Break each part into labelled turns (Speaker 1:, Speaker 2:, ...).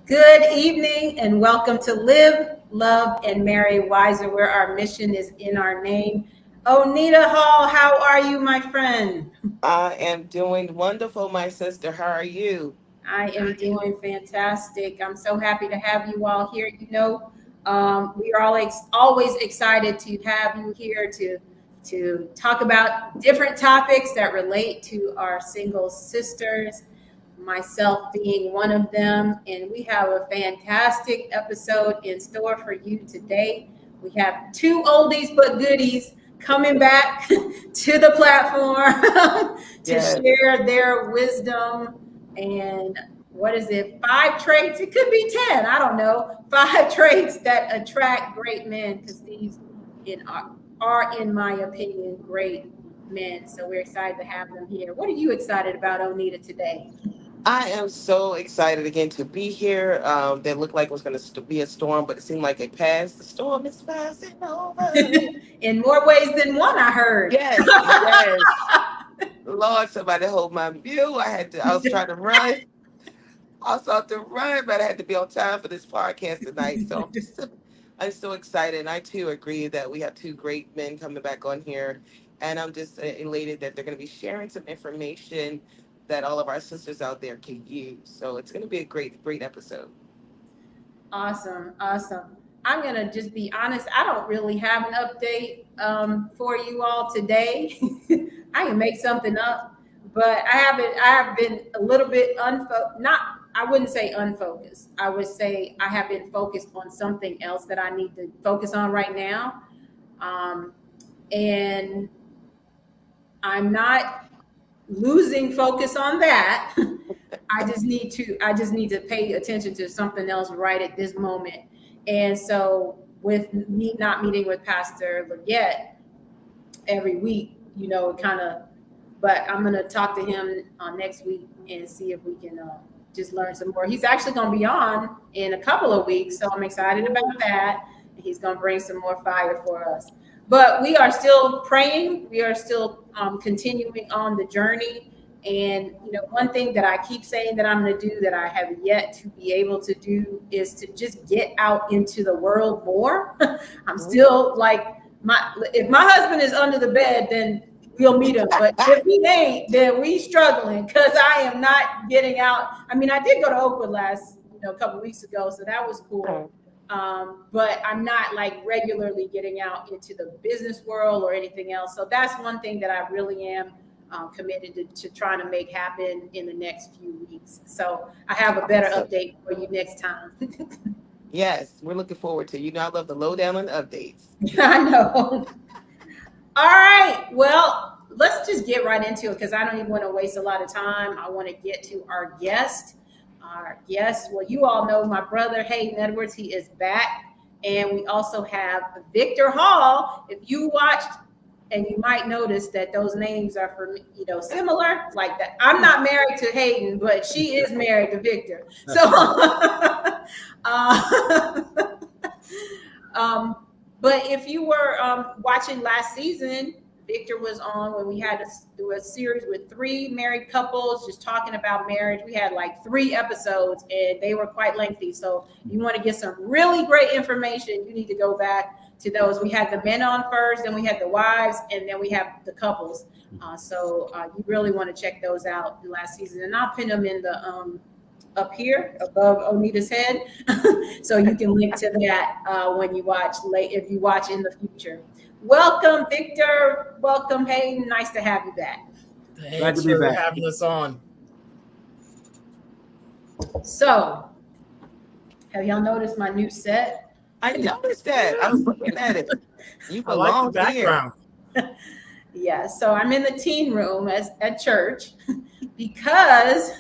Speaker 1: Good evening and welcome to Live, Love, and Marry Wizerr, where our mission is in our name. Onetia Hall, how are you, my friend?
Speaker 2: I am doing wonderful, my sister. How are you?
Speaker 1: I am doing fantastic. I'm so happy to have you all here. We are always excited to have you here to talk about different topics that relate to our single sisters, myself being one of them. And we have a fantastic episode in store for you today. We have two oldies but goodies coming back to the platform to
Speaker 2: Yes.
Speaker 1: share their wisdom and what is it? 5 traits. It could be 10. I don't know. 5 traits that attract great men, because these are, in my opinion, great men. So we're excited to have them here. What are you excited about, Onetia, today?
Speaker 2: I am so excited again to be here. That looked like it was going to be a storm, but it seemed like it passed. The storm is passing over.
Speaker 1: In more ways than one, I heard.
Speaker 2: Yes, yes. Lord, somebody hold my mule. I was trying to run. I was about to run, but I had to be on time for this podcast tonight. So I'm so excited. And I too agree that we have two great men coming back on here. And I'm just elated that they're going to be sharing some information that all of our sisters out there can use. So it's going to be a great, great episode.
Speaker 1: Awesome, awesome. I'm gonna just be honest. I don't really have an update for you all today. I can make something up, but I haven't. I have been a little bit unfocused. Not, I wouldn't say unfocused. I would say I have been focused on something else that I need to focus on right now, um, and I'm not losing focus on that. I just need to pay attention to something else right at this moment. And so with me not meeting with Pastor Leggett every week, kind of, but I'm going to talk to him next week and see if we can just learn some more. He's actually going to be on in a couple of weeks, so I'm excited about that. He's going to bring some more fire for us. But we are still praying. We are still continuing on the journey. And one thing that I keep saying that I'm going to do that I have yet to be able to do is to just get out into the world more. I'm still like, if my husband is under the bed, then we'll meet him. But if he ain't, then we struggling, because I am not getting out. I mean, I did go to Oakwood a couple of weeks ago, so that was cool. But I'm not like regularly getting out into the business world or anything else. So that's one thing that I really am committed to trying to make happen in the next few weeks. So I have a better update for you next time.
Speaker 2: Yes, we're looking forward to. I love the lowdown on updates.
Speaker 1: I know. All right. Well, let's just get right into it, because I don't even want to waste a lot of time. I want to get to our guest. Well, you all know my brother, Haydn Edwards. He is back. And we also have Victor Hall. If you watched, and you might notice that those names are similar, like that. I'm not married to Haydn, but she is married to Victor. So, but if you were watching last season, Victor was on when we had to do a series with 3 married couples just talking about marriage. We had like 3 episodes and they were quite lengthy. So you want to get some really great information, you need to go back to those. We had the men on first, then we had the wives, and then we have the couples. So you really want to check those out last season. And I'll pin them in the up here above Onita's head, so you can link to that when you watch if you watch in the future. Welcome, Victor. Welcome, Haydn. Nice to have you back.
Speaker 3: Thanks for having us on.
Speaker 1: So, have y'all noticed my new set?
Speaker 2: I noticed that. I was looking at it. You
Speaker 3: I like the
Speaker 2: belong
Speaker 3: background.
Speaker 1: Yeah, so I'm in the teen room at church because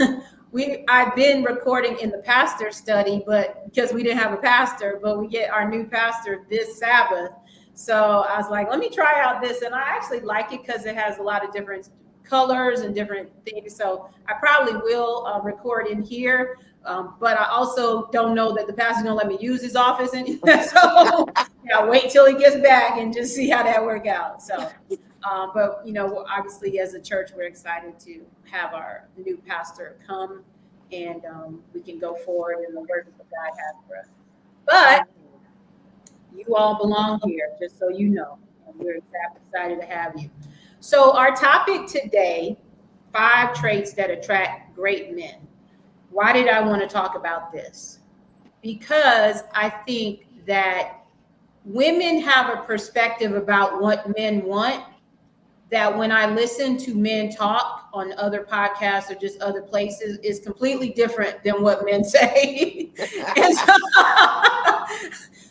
Speaker 1: I've been recording in the pastor study, but because we didn't have a pastor, but we get our new pastor this Sabbath. So I was like, let me try out this. And I actually like it because it has a lot of different colors and different things. So I probably will record in here. But I also don't know that the pastor's gonna let me use his office. And so yeah, wait till he gets back and just see how that work out. So, but obviously as a church, we're excited to have our new pastor come and we can go forward in the work that God has for us. But you all belong here, just so you know. And we're excited to have you. So our topic today, 5 traits that attract great men. Why did I want to talk about this? Because I think that women have a perspective about what men want that when I listen to men talk on other podcasts or just other places is completely different than what men say.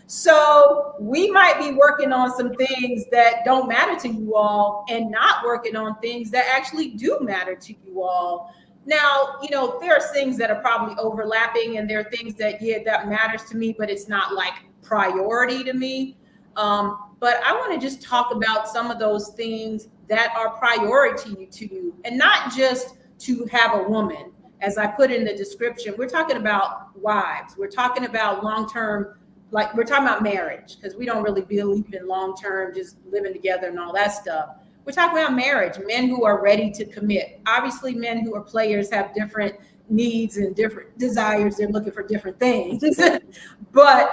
Speaker 1: So we might be working on some things that don't matter to you all and not working on things that actually do matter to you all. Now, there are things that are probably overlapping and there are things that, that matters to me, but it's not like priority to me. But I want to just talk about some of those things that are priority to you, and not just to have a woman. As I put in the description, we're talking about wives. We're talking about long-term, like we're talking about marriage, because we don't really believe in long-term, just living together and all that stuff. We're talking about marriage, men who are ready to commit. Obviously, men who are players have different needs and different desires. They're looking for different things. But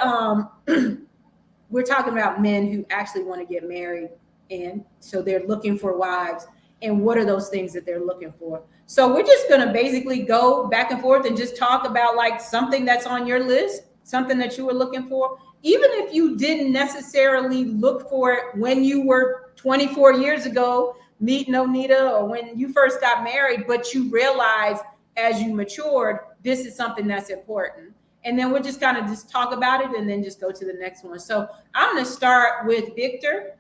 Speaker 1: we're talking about men who actually want to get married. And so they're looking for wives. And what are those things that they're looking for? So we're just going to basically go back and forth and just talk about like something that's on your list, something that you were looking for. Even if you didn't necessarily look for it when you were 24 years ago meeting Onetia, or when you first got married, but you realized as you matured, this is something that's important. And then we'll just kind of just talk about it and then just go to the next one. So I'm going to start with Victor.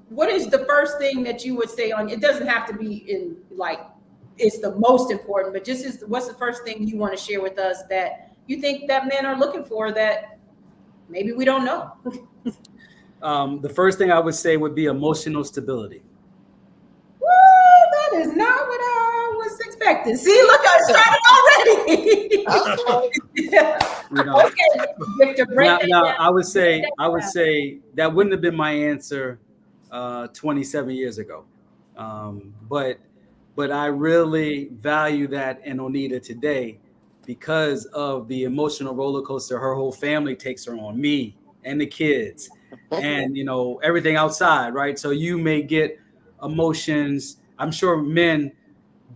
Speaker 1: What is the first thing that you would say on, it doesn't have to be in like, it's the most important, but what's the first thing you want to share with us that you think that men are looking for that maybe we don't know?
Speaker 4: The first thing I would say would be emotional stability.
Speaker 1: That is not what I was expecting. See, look, I started already. Okay, Victor, break that down.
Speaker 4: I would say that wouldn't have been my answer 27 years ago. But I really value that in Onetia today because of the emotional roller coaster her whole family takes her on, me and the kids and, everything outside, right? So you may get emotions. I'm sure men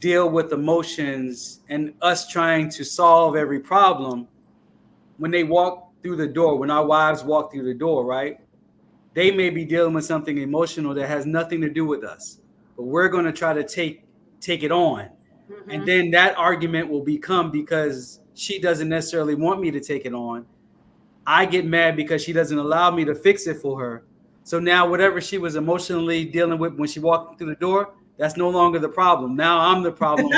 Speaker 4: deal with emotions and us trying to solve every problem when they walk through the door, when our wives walk through the door, right? They may be dealing with something emotional that has nothing to do with us, but we're going to try to take it on. Mm-hmm. And then that argument will become because she doesn't necessarily want me to take it on. I get mad because she doesn't allow me to fix it for her. So now whatever she was emotionally dealing with when she walked through the door, that's no longer the problem. Now I'm the problem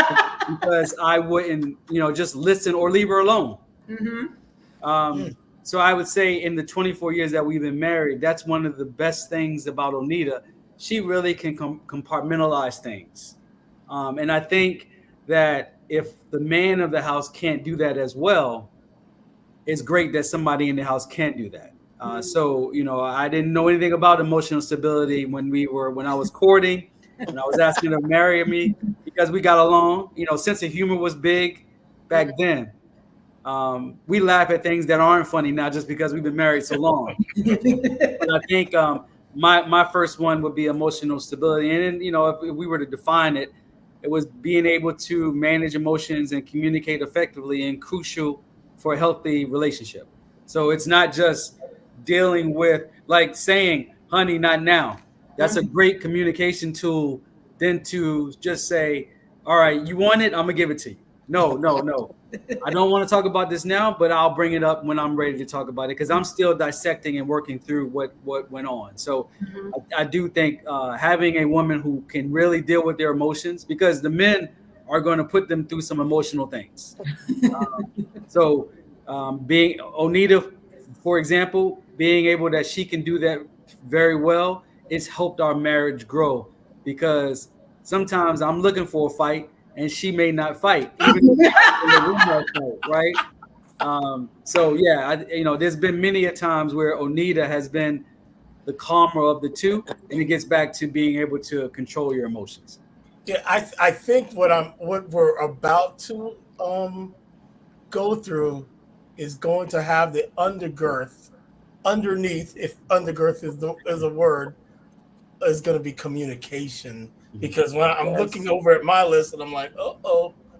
Speaker 4: because I wouldn't, just listen or leave her alone. Mm-hmm. So I would say in the 24 years that we've been married, that's one of the best things about Onetia. She really can compartmentalize things. And I think that if the man of the house can't do that as well, it's great that somebody in the house can do that. So, I didn't know anything about emotional stability when I was courting, when I was asking her to marry me, because we got along. Sense of humor was big back then. We laugh at things that aren't funny now just because we've been married so long. But I think my first one would be emotional stability. And then, if we were to define it, it was being able to manage emotions and communicate effectively and crucial for a healthy relationship. So it's not just dealing with like saying, honey, not now. That's a great communication tool than to just say, all right, you want it? I'm gonna give it to you. No. I don't want to talk about this now, but I'll bring it up when I'm ready to talk about it because I'm still dissecting and working through what went on. So I do think having a woman who can really deal with their emotions, because the men are going to put them through some emotional things. So being Onetia, for example, being able that she can do that very well, it's helped our marriage grow because sometimes I'm looking for a fight and she may not fight, even right? So yeah, there's been many a times where Onetia has been the calmer of the two, and it gets back to being able to control your emotions.
Speaker 3: Yeah, I think what we're about to go through is going to have the underneath, if undergirth is a word, is going to be communication. Because when I'm looking over at my list and I'm like,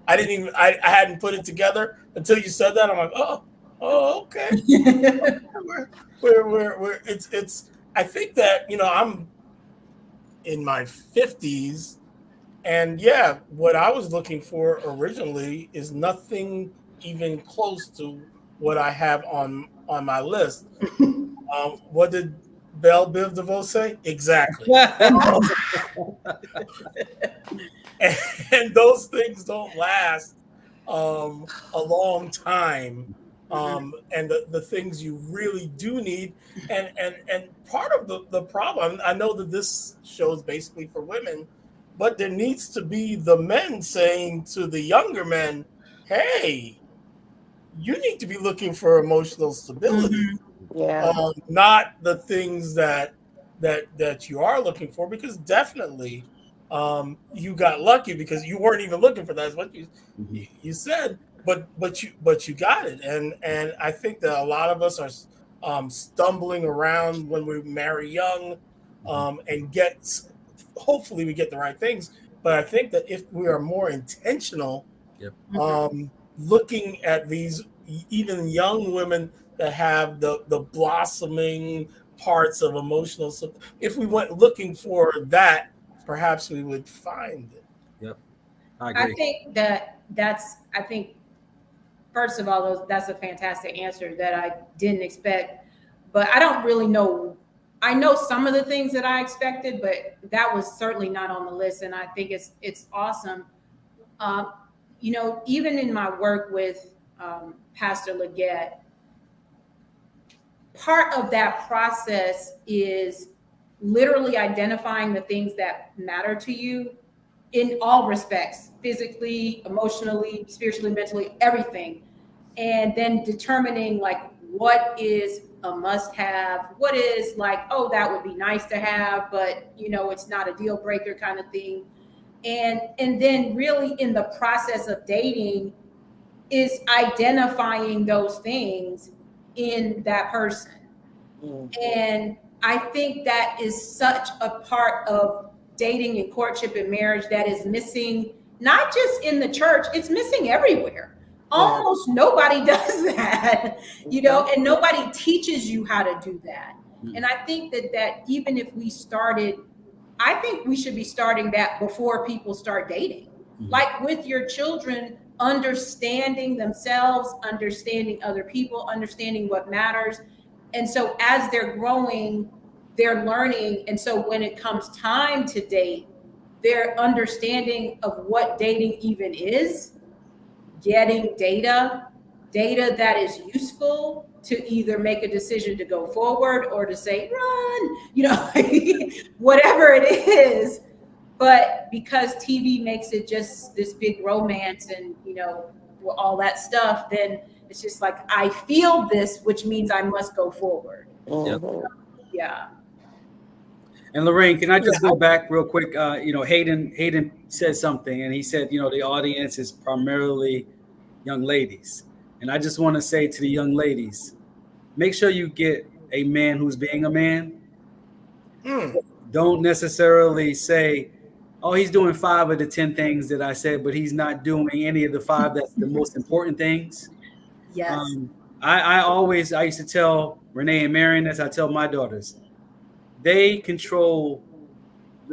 Speaker 3: I hadn't put it together until you said that. I'm like, okay. It's I think that, I'm in my 50s, and yeah, what I was looking for originally is nothing even close to what I have on my list. What did Belle Biv DeVoe say? Exactly. And those things don't last a long time. And the things you really do need, and part of the problem, I know that this show is basically for women, but there needs to be the men saying to the younger men, hey, you need to be looking for emotional stability. Not the things that you are looking for, because definitely you got lucky because you weren't even looking for that. That's what you said, but you got it, and I think that a lot of us are stumbling around when we marry young, and hopefully we get the right things. But I think that if we are more intentional, looking at these even young women that have the blossoming parts of emotional, so if we went looking for that, perhaps we would find it.
Speaker 4: Yep, I agree.
Speaker 1: I think I think first of all, that's a fantastic answer that I didn't expect, but I don't really know. I know some of the things that I expected, but that was certainly not on the list, and I think it's awesome. Even in my work with Pastor Leggett, part of that process is literally identifying the things that matter to you in all respects, physically, emotionally, spiritually, mentally, everything. And then determining like what is a must have, what is like, oh, that would be nice to have, but it's not a deal breaker kind of thing. And then really in the process of dating is identifying those things in that person. And I think that is such a part of dating and courtship and marriage that is missing, not just in the church, it's missing everywhere. Almost nobody does that, and nobody teaches you how to do that. And I think that even if we started, I think we should be starting that before people start dating. Like with your children, understanding themselves, understanding other people, understanding what matters. And so as they're growing, they're learning. And so when it comes time to date, their understanding of what dating even is, getting data that is useful to either make a decision to go forward or to say, run, whatever it is. But because TV makes it just this big romance and, all that stuff, then it's just like, I feel this, which means I must go forward. Yeah.
Speaker 4: And Lorraine, can I just go back real quick? Haydn said something, and he said, the audience is primarily young ladies. And I just want to say to the young ladies, make sure you get a man who's being a man. Don't necessarily say, oh, he's doing 5 of the 10 things that I said, but he's not doing any of the 5 that's the most important things.
Speaker 1: Yes.
Speaker 4: I used to tell Renee and Marion, as I tell my daughters, they control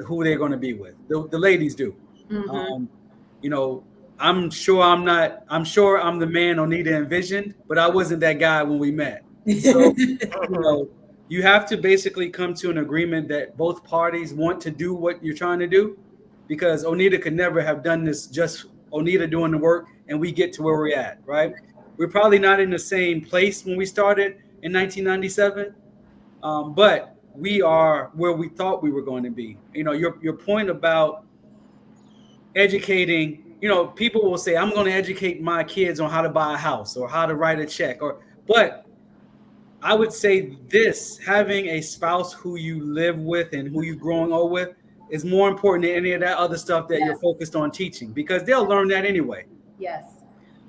Speaker 4: who they're going to be with. The ladies do. I'm sure I'm the man Oneita envisioned, but I wasn't that guy when we met. So, you have to basically come to an agreement that both parties want to do what you're trying to do, because Oneita could never have done this just Oneita doing the work and we get to where we're at, right? We're probably not in the same place when we started in 1997, but we are where we thought we were going to be. Your point about educating, people will say, I'm going to educate my kids on how to buy a house or how to write a check, but I would say this: having a spouse who you live with and who you're growing old with, is more important than any of that other stuff that you're
Speaker 1: Yes.
Speaker 4: focused on teaching, because they'll learn that anyway.
Speaker 1: Yes.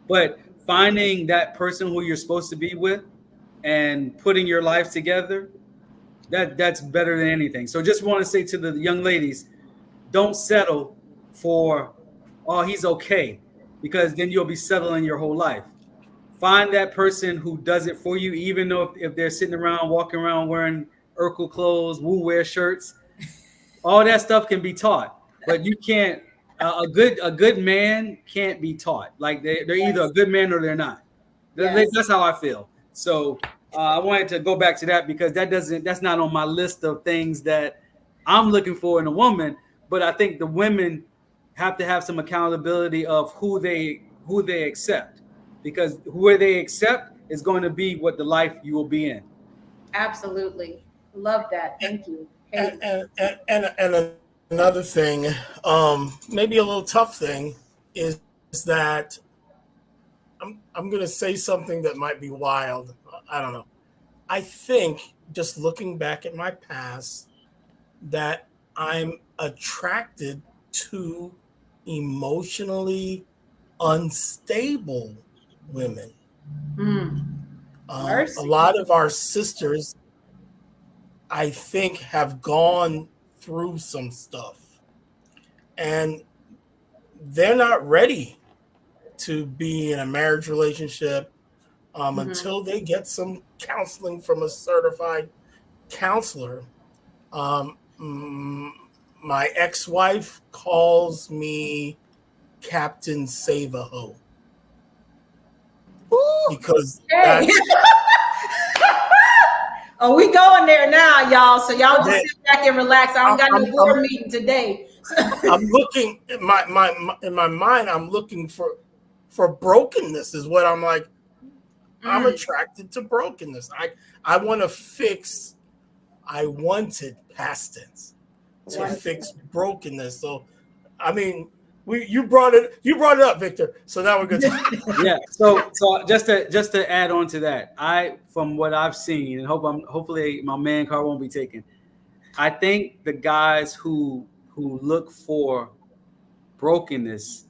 Speaker 4: But finding that person who you're supposed to be with and putting your life together, that's better than anything. So just want to say to the young ladies, don't settle for, oh, he's okay, because then you'll be settling your whole life. Find that person who does it for you, even though if they're sitting around, walking around wearing Urkel clothes, Woo wear shirts. All that stuff can be taught, but you can't. A good man can't be taught. Like they're either a good man or they're not.
Speaker 1: Yes.
Speaker 4: That's how I feel. So I wanted to go back to that because that's not on my list of things that I'm looking for in a woman. But I think the women have to have some accountability of who they accept, because who they accept is going to be what the life you will be in.
Speaker 1: Absolutely. Love that. Thank you. Hey.
Speaker 3: And another thing, maybe a little tough thing, is that I'm going to say something that might be wild. I don't know. I think, just looking back at my past, that I'm attracted to emotionally unstable women. A lot of our sisters, I think, have gone through some stuff, and they're not ready to be in a marriage relationship until they get some counseling from a certified counselor. My ex-wife calls me Captain Save-A-Ho because
Speaker 1: Hey. Oh, we going there now, y'all. So y'all just sit back and relax. I don't got no board meeting today.
Speaker 3: I'm looking in my mind. I'm looking for brokenness. Is what I'm like. I'm attracted to brokenness. I want to fix. I wanted past tense to fix brokenness. So, I mean, you brought it up, Victor. So now we're good.
Speaker 4: Yeah. So just to add on to that, from what I've seen, and hopefully my man card won't be taken. I think the guys who look for brokenness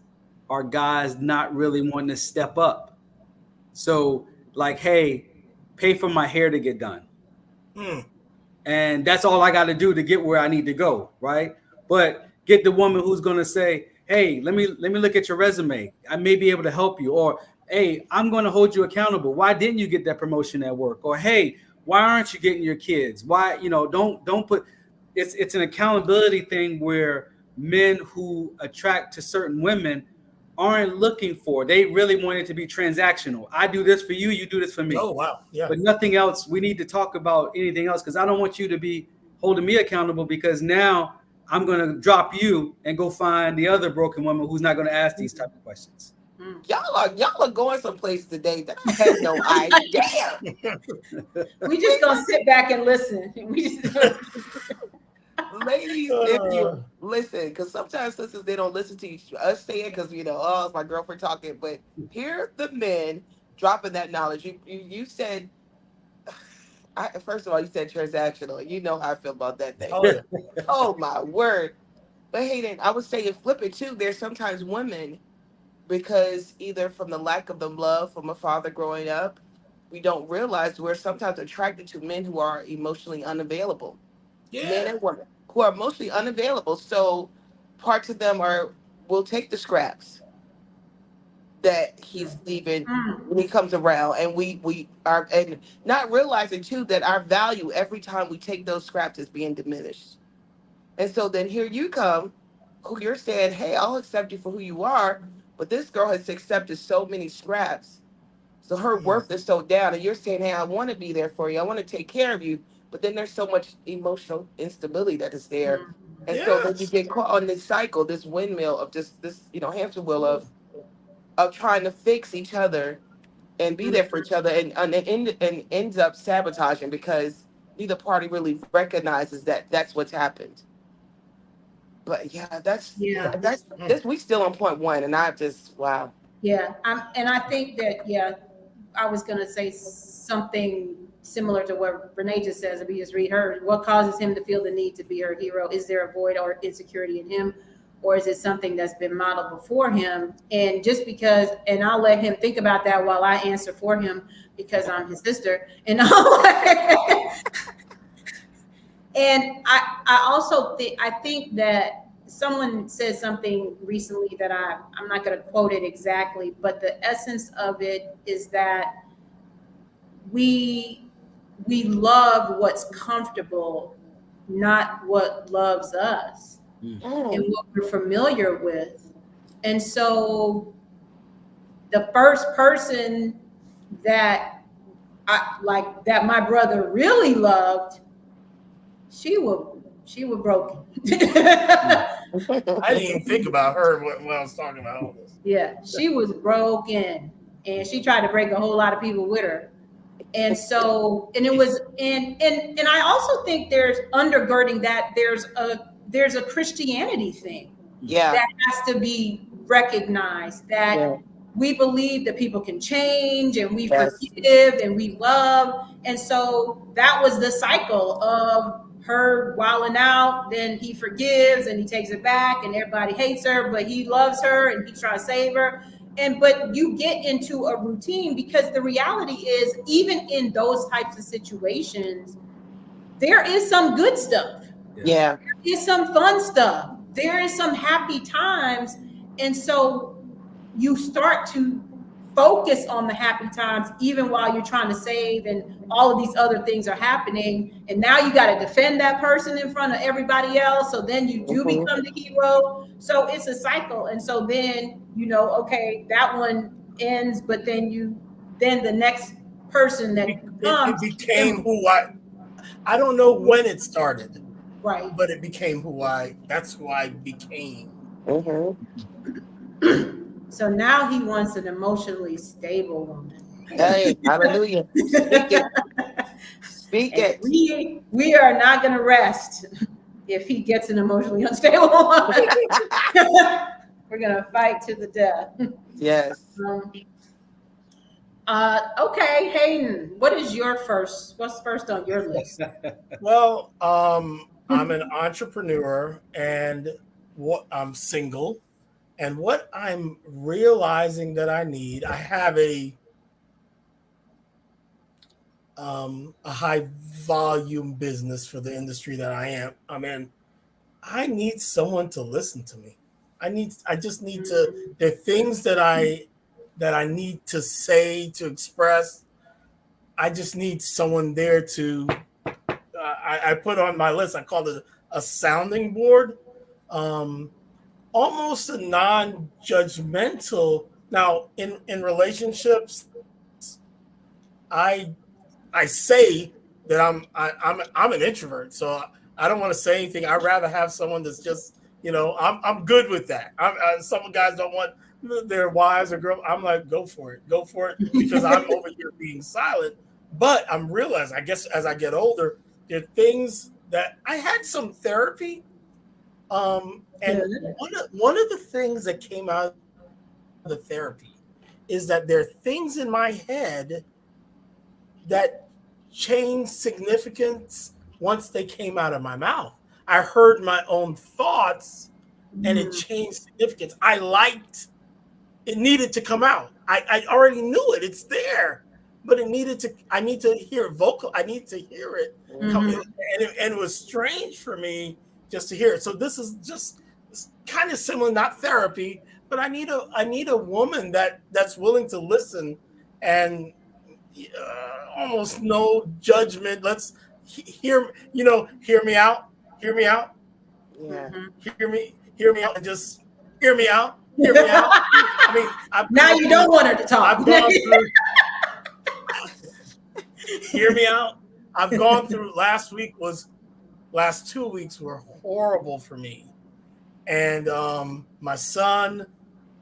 Speaker 4: are guys not really wanting to step up. So like, hey, pay for my hair to get done. And that's all I got to do to get where I need to go, right? But get the woman who's going to say, hey, let me look at your resume. I may be able to help you. Or, hey, I'm going to hold you accountable. Why didn't you get that promotion at work? Or, hey, why aren't you getting your kids? Why, don't put, it's an accountability thing where men who attract to certain women aren't looking for. They really want it to be transactional. I do this for you, you do this for me.
Speaker 3: Oh, wow. Yeah.
Speaker 4: But nothing else. We need to talk about anything else, because I don't want you to be holding me accountable, because now I'm going to drop you and go find the other broken woman who's not going to ask these type of questions.
Speaker 2: Y'all are going someplace today that I had no idea.
Speaker 1: We just gonna sit back and listen.
Speaker 2: Ladies, if you listen, because sometimes sisters, they don't listen to us say it because oh, it's my girlfriend talking. But hear the men dropping that knowledge. You said, first of all, you said transactional. You know how I feel about that thing.
Speaker 3: Oh, yeah.
Speaker 2: Oh my word. But Haydn, I would say flip it too. There's sometimes women, because either from the lack of the love from a father growing up, we don't realize we're sometimes attracted to men who are emotionally unavailable.
Speaker 3: Yeah.
Speaker 2: Men and women who are mostly unavailable. So parts of them will take the scraps that he's leaving when he comes around, and we are, and not realizing too that our value every time we take those scraps is being diminished. And so then here you come, who you're saying, hey, I'll accept you for who you are, but this girl has accepted so many scraps, so her worth is so down, and you're saying, hey, I want to be there for you, I want to take care of you. But then there's so much emotional instability that is there. And so then you get caught on this cycle, this windmill of just this, hamster wheel of trying to fix each other and be there for each other, and ends up sabotaging because neither party really recognizes that that's what's happened. But that's we still on point one, and I just wow.
Speaker 1: Yeah, and I think that I was gonna say something similar to what Renee just says, if we just read her, what causes him to feel the need to be her hero? Is there a void or insecurity in him? Or is it something that's been modeled before him? And just because, and I'll let him think about that while I answer for him because I'm his sister. And I also think that someone said something recently that I'm not going to quote it exactly, but the essence of it is that we love what's comfortable, not what loves us and what we're familiar with. And so the first person that that my brother really loved, she was broken.
Speaker 3: I didn't even think about her when I was talking about all this.
Speaker 1: Yeah, she was broken, and she tried to break a whole lot of people with her. And so, and it was, and I also think there's undergirding that there's a Christianity thing that has to be recognized, that we believe that people can change and we forgive and we love. And so that was the cycle of her wilding out, then he forgives and he takes it back and everybody hates her, but he loves her and he tries to save her. But you get into a routine, because the reality is, even in those types of situations, there is some good stuff.
Speaker 2: Yeah.
Speaker 1: There is some fun stuff. There is some happy times. And so you start to focus on the happy times, even while you're trying to save and all of these other things are happening. And now you got to defend that person in front of everybody else. So then you do become the hero. So it's a cycle. And so then, okay, that one ends, but then the next person that comes.
Speaker 3: It became I don't know when it started.
Speaker 1: Right.
Speaker 3: But it became that's who I became.
Speaker 1: So now he wants an emotionally stable woman.
Speaker 2: Hey, hallelujah. Speak it.
Speaker 1: We are not going to rest if he gets an emotionally unstable woman. We're going to fight to the death.
Speaker 2: Yes.
Speaker 1: Okay, Haydn, what's first on your list?
Speaker 3: Well, I'm an entrepreneur and I'm single. And what I'm realizing that I need, I have a high volume business for the industry that I'm in. I need someone to listen to me. I just need to, there are things that I need to say, to express. I just need someone there to, I put on my list, I call it a sounding board. Almost a non-judgmental. Now, in relationships, I say that I'm an introvert, so I don't want to say anything. I'd rather have someone that's just, I'm good with that. Some guys don't want their wives or girls. I'm like, go for it, because I'm over here being silent. But I'm realizing, I guess, as I get older, there are things that I had some therapy. And one of the things that came out of the therapy is that there are things in my head that changed significance once they came out of my mouth. I heard my own thoughts and it changed significance. It needed to come out. I already knew it. It's there. But I need to hear it vocal. I need to hear it come in. And it was strange for me just to hear it. So this is just kind of similar, not therapy, but I need a woman that's willing to listen and almost no judgment. Let's hear me out. Hear me out.
Speaker 2: Yeah.
Speaker 3: Hear me out, and just hear me out. Hear me out. I mean,
Speaker 1: now you don't want her to talk.
Speaker 3: I've gone through. Hear me out. I've gone through. Last 2 weeks were horrible for me, and my son.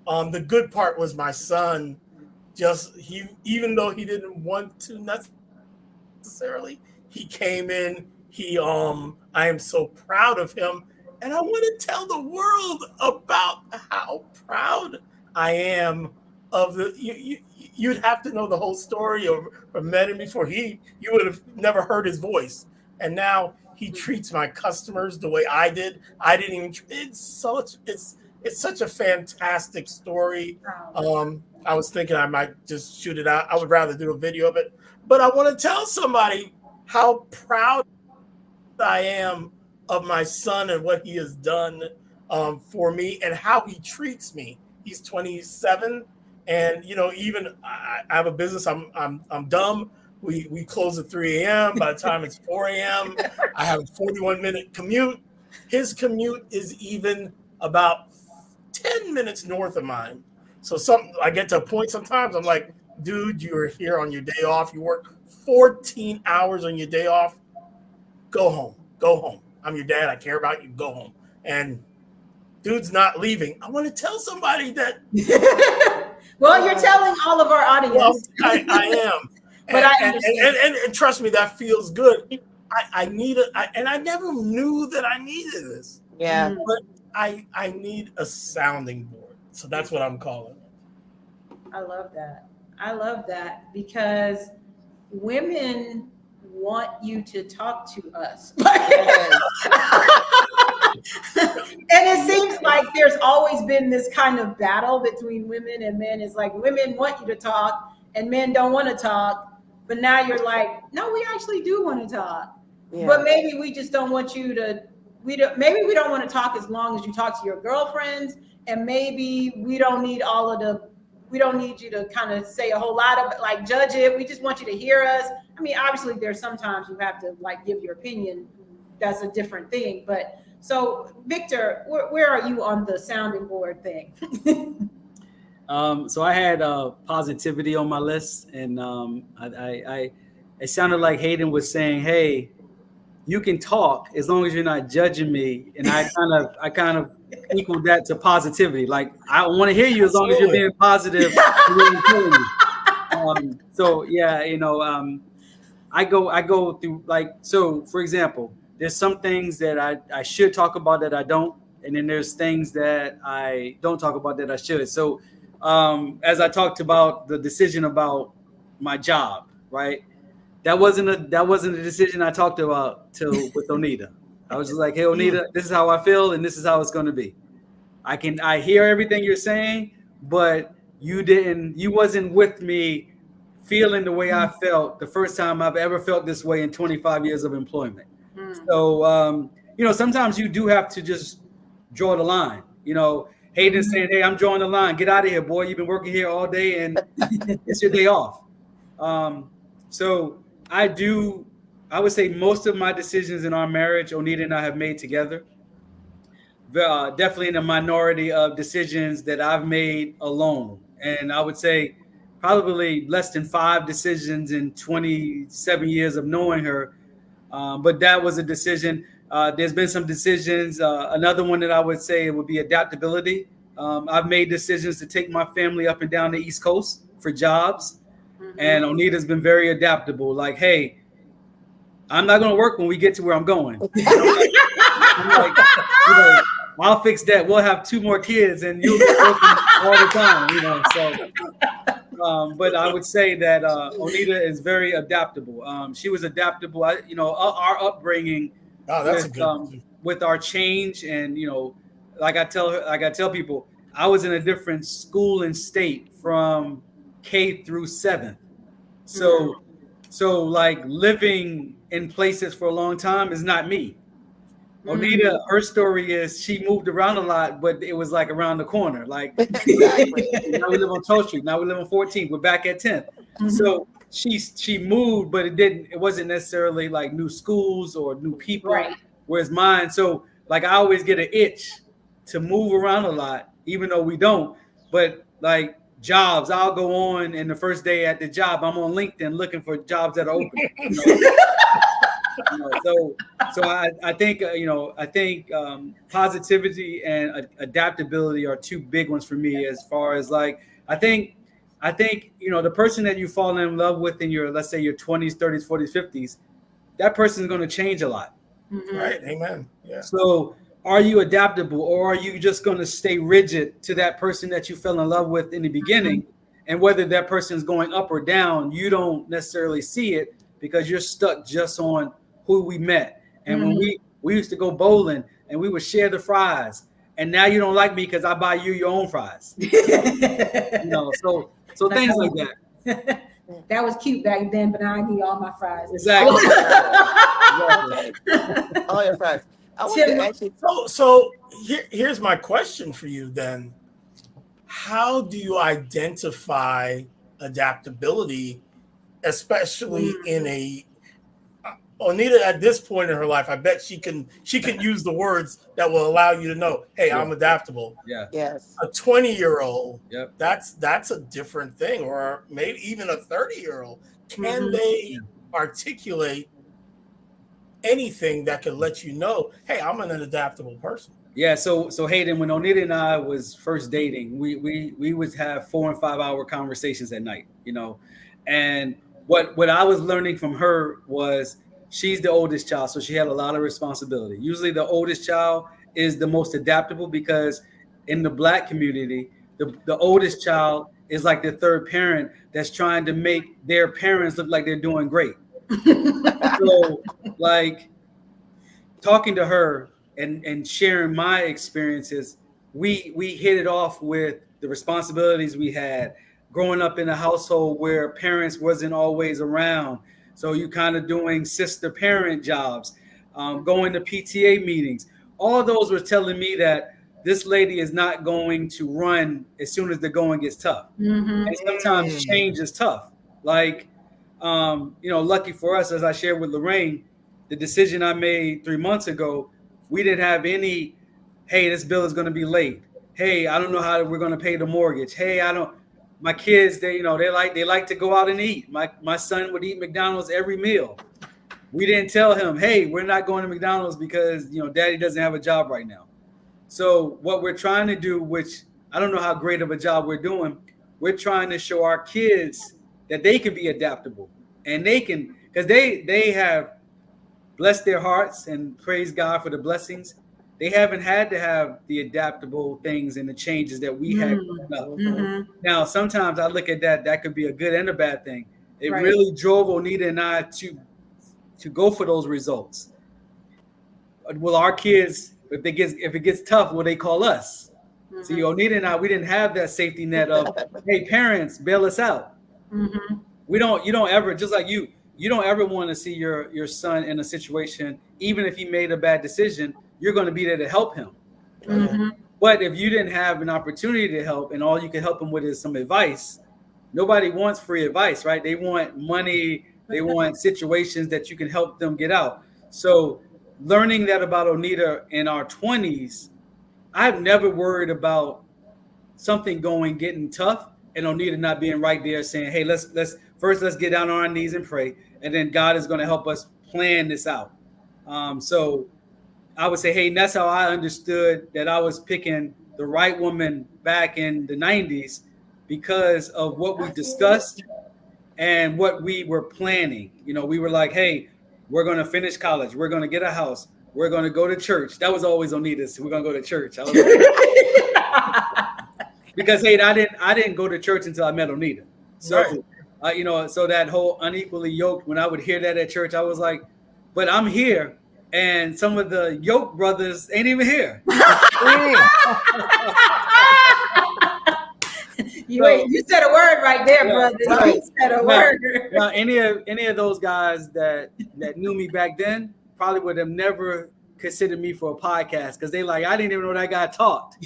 Speaker 3: The good part was my son. Even though he didn't want to necessarily, he came in. I am so proud of him, and I want to tell the world about how proud I am of you'd have to know the whole story or met him before. You would have never heard his voice. And now he treats my customers the way I did. I didn't even, it's such a fantastic story. I was thinking I might just shoot it out. I would rather do a video of it, but I want to tell somebody how proud I am of my son and what he has done for me and how he treats me. He's 27, and even I have a business. I'm dumb. We close at 3 a.m. By the time it's 4 a.m., I have a 41-minute commute. His commute is even about 10 minutes north of mine. So I get to a point sometimes I'm like, dude, you're here on your day off. You work 14 hours on your day off. Go home. Go home. I'm your dad. I care about you. Go home. And dude's not leaving. I want to tell somebody that.
Speaker 1: Well, you're telling all of our audience.
Speaker 3: Well, I am. But and trust me, that feels good. I need it, and I never knew that I needed this.
Speaker 2: Yeah.
Speaker 3: But I need a sounding board. So that's what I'm calling it.
Speaker 1: I love that. I love that because women want you to talk to us. And it seems like there's always been this kind of battle between women and men. It's like women want you to talk and men don't want to talk. But now you're like, no, we actually do want to talk. Yeah. But maybe we just don't want you to, maybe we don't want to talk as long as you talk to your girlfriends. And maybe we don't need we don't need you to kind of say a whole lot of like judge it. We just want you to hear us. I mean, obviously there's sometimes you have to like give your opinion. That's a different thing. But so Victor, where are you on the sounding board thing?
Speaker 4: So I had positivity on my list, and it sounded like Haydn was saying, "Hey, you can talk as long as you're not judging me," and I kind of equaled that to positivity. Like I want to hear you as long as you're being positive. So yeah, I go through like so. For example, there's some things that I should talk about that I don't, and then there's things that I don't talk about that I should. So. As I talked about the decision about my job, right? That wasn't a decision I talked about with Oneita. I was just like, hey, Oneita, this is how I feel, and this is how it's going to be. I hear everything you're saying, but you wasn't with me feeling the way I felt the first time I've ever felt this way in 25 years of employment. So, sometimes you do have to just draw the line, Haydn saying, hey, I'm drawing the line. Get out of here, boy. You've been working here all day and it's your day off. So I would say most of my decisions in our marriage, Oneita and I have made together. Definitely in a minority of decisions that I've made alone. And I would say probably less than 5 decisions in 27 years of knowing her. But that was a decision. There's been some decisions. Another one that I would say would be adaptability. I've made decisions to take my family up and down the East Coast for jobs. And Oneita's been very adaptable. Like, hey, I'm not going to work when we get to where I'm going. I'm like, I'll fix that. We'll have 2 more kids and you'll be working all the time, So, but I would say that Oneita is very adaptable. She was adaptable. Our upbringing. Oh, that's a good with our change, and like I tell people, I was in a different school and state from K through 7th. So like living in places for a long time is not me. Oneita, her story is she moved around a lot, but it was like around the corner. Like exactly. Now we live on 12th Street. Now we live on 14th. We're back at 10th. So she moved, but it wasn't necessarily like new schools or new people. Right. Whereas mine, so like I always get an itch to move around a lot, even though we don't. But like jobs, I'll go on, and the first day at the job, I'm on LinkedIn looking for jobs that are open. So I think positivity and adaptability are 2 big ones for me. As far as like I think the person that you fall in love with in your, let's say your 20s, 30s, 40s, 50s, that person is going to change a lot.
Speaker 3: Right. Amen. Yeah.
Speaker 4: So are you adaptable, or are you just going to stay rigid to that person that you fell in love with in the beginning And whether that person's going up or down, you don't necessarily see it because you're stuck just on who we met. And when we used to go bowling and we would share the fries, and now you don't like me because I buy you your own fries. So things like that.
Speaker 1: That was cute back then, but now I need all my fries.
Speaker 4: Exactly.
Speaker 2: All your fries. I want to actually.
Speaker 3: So here's my question for you then. How do you identify adaptability, especially in a Onetia at this point in her life? I bet she can use the words that will allow you to know, hey, I'm adaptable.
Speaker 4: Yeah.
Speaker 2: Yes.
Speaker 3: A 20-year-old,
Speaker 4: yep.
Speaker 3: That's a different thing, or maybe even a 30-year-old. Can they articulate anything that can let you know, hey, I'm an adaptable person?
Speaker 4: Yeah, so Haydn, when Onetia and I was first dating, we would have 4 and 5 hour conversations at night, and what I was learning from her was she's the oldest child, so she had a lot of responsibility. Usually the oldest child is the most adaptable because in the Black community, the oldest child is like the third parent that's trying to make their parents look like they're doing great. So like talking to her and sharing my experiences, we hit it off with the responsibilities we had growing up in a household where parents wasn't always around. So you kind of doing sister parent jobs, going to PTA meetings. All those were telling me that this lady is not going to run as soon as the going gets tough. And sometimes change is tough. Like, lucky for us, as I shared with Lorraine, the decision I made 3 months ago, we didn't have any, hey, this bill is going to be late. Hey, I don't know how we're going to pay the mortgage. Hey, my kids, they like to go out and eat. My son would eat McDonald's every meal. We didn't tell him, hey, we're not going to McDonald's because, daddy doesn't have a job right now. So what we're trying to do, which I don't know how great of a job we're doing, we're trying to show our kids that they can be adaptable and they can, because they have blessed their hearts and praise God for the blessings. They haven't had to have the adaptable things and the changes that we had growing up. Now, sometimes I look at that could be a good and a bad thing. It really drove Onetia and I to go for those results. Will our kids, if it gets tough, will they call us? See, Onetia and I, we didn't have that safety net of, hey, parents, bail us out. You don't ever, just like you don't ever want to see your son in a situation, even if he made a bad decision, you're going to be there to help him. But if you didn't have an opportunity to help and all you can help him with is some advice, nobody wants free advice, right? They want money. They want situations that you can help them get out. So learning that about Onetia in our 20s, I've never worried about something getting tough and Onetia not being right there saying, hey, let's get down on our knees and pray. And then God is going to help us plan this out. So I would say, hey, that's how I understood that I was picking the right woman back in the 90s because of what we discussed and what we were planning. We were like, hey, we're going to finish college. We're going to get a house. We're going to go to church. That was always Onetia's. We're going to go to church. I was like, because, hey, I didn't go to church until I met Onetia. So, so that whole unequally yoked, when I would hear that at church, I was like, but I'm here. And some of the yoke brothers ain't even here.
Speaker 1: You said a word right there, brother.
Speaker 4: Right.
Speaker 1: You said a word.
Speaker 4: Now, any of those guys that knew me back then probably would have never considered me for a podcast because they like, I didn't even know that guy talked.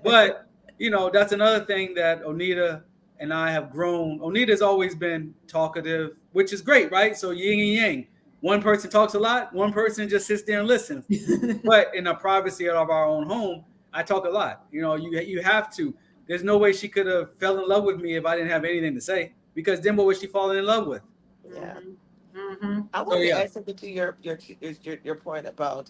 Speaker 4: But, that's another thing that Onetia and I have grown. Onetia's always been talkative, which is great, right? So yin and yang. One person talks a lot, one person just sits there and listens. But in the privacy of our own home, I talk a lot. You have to. There's no way she could have fell in love with me if I didn't have anything to say, because then what was she falling in love with?
Speaker 2: Yeah. I want to add something to your point about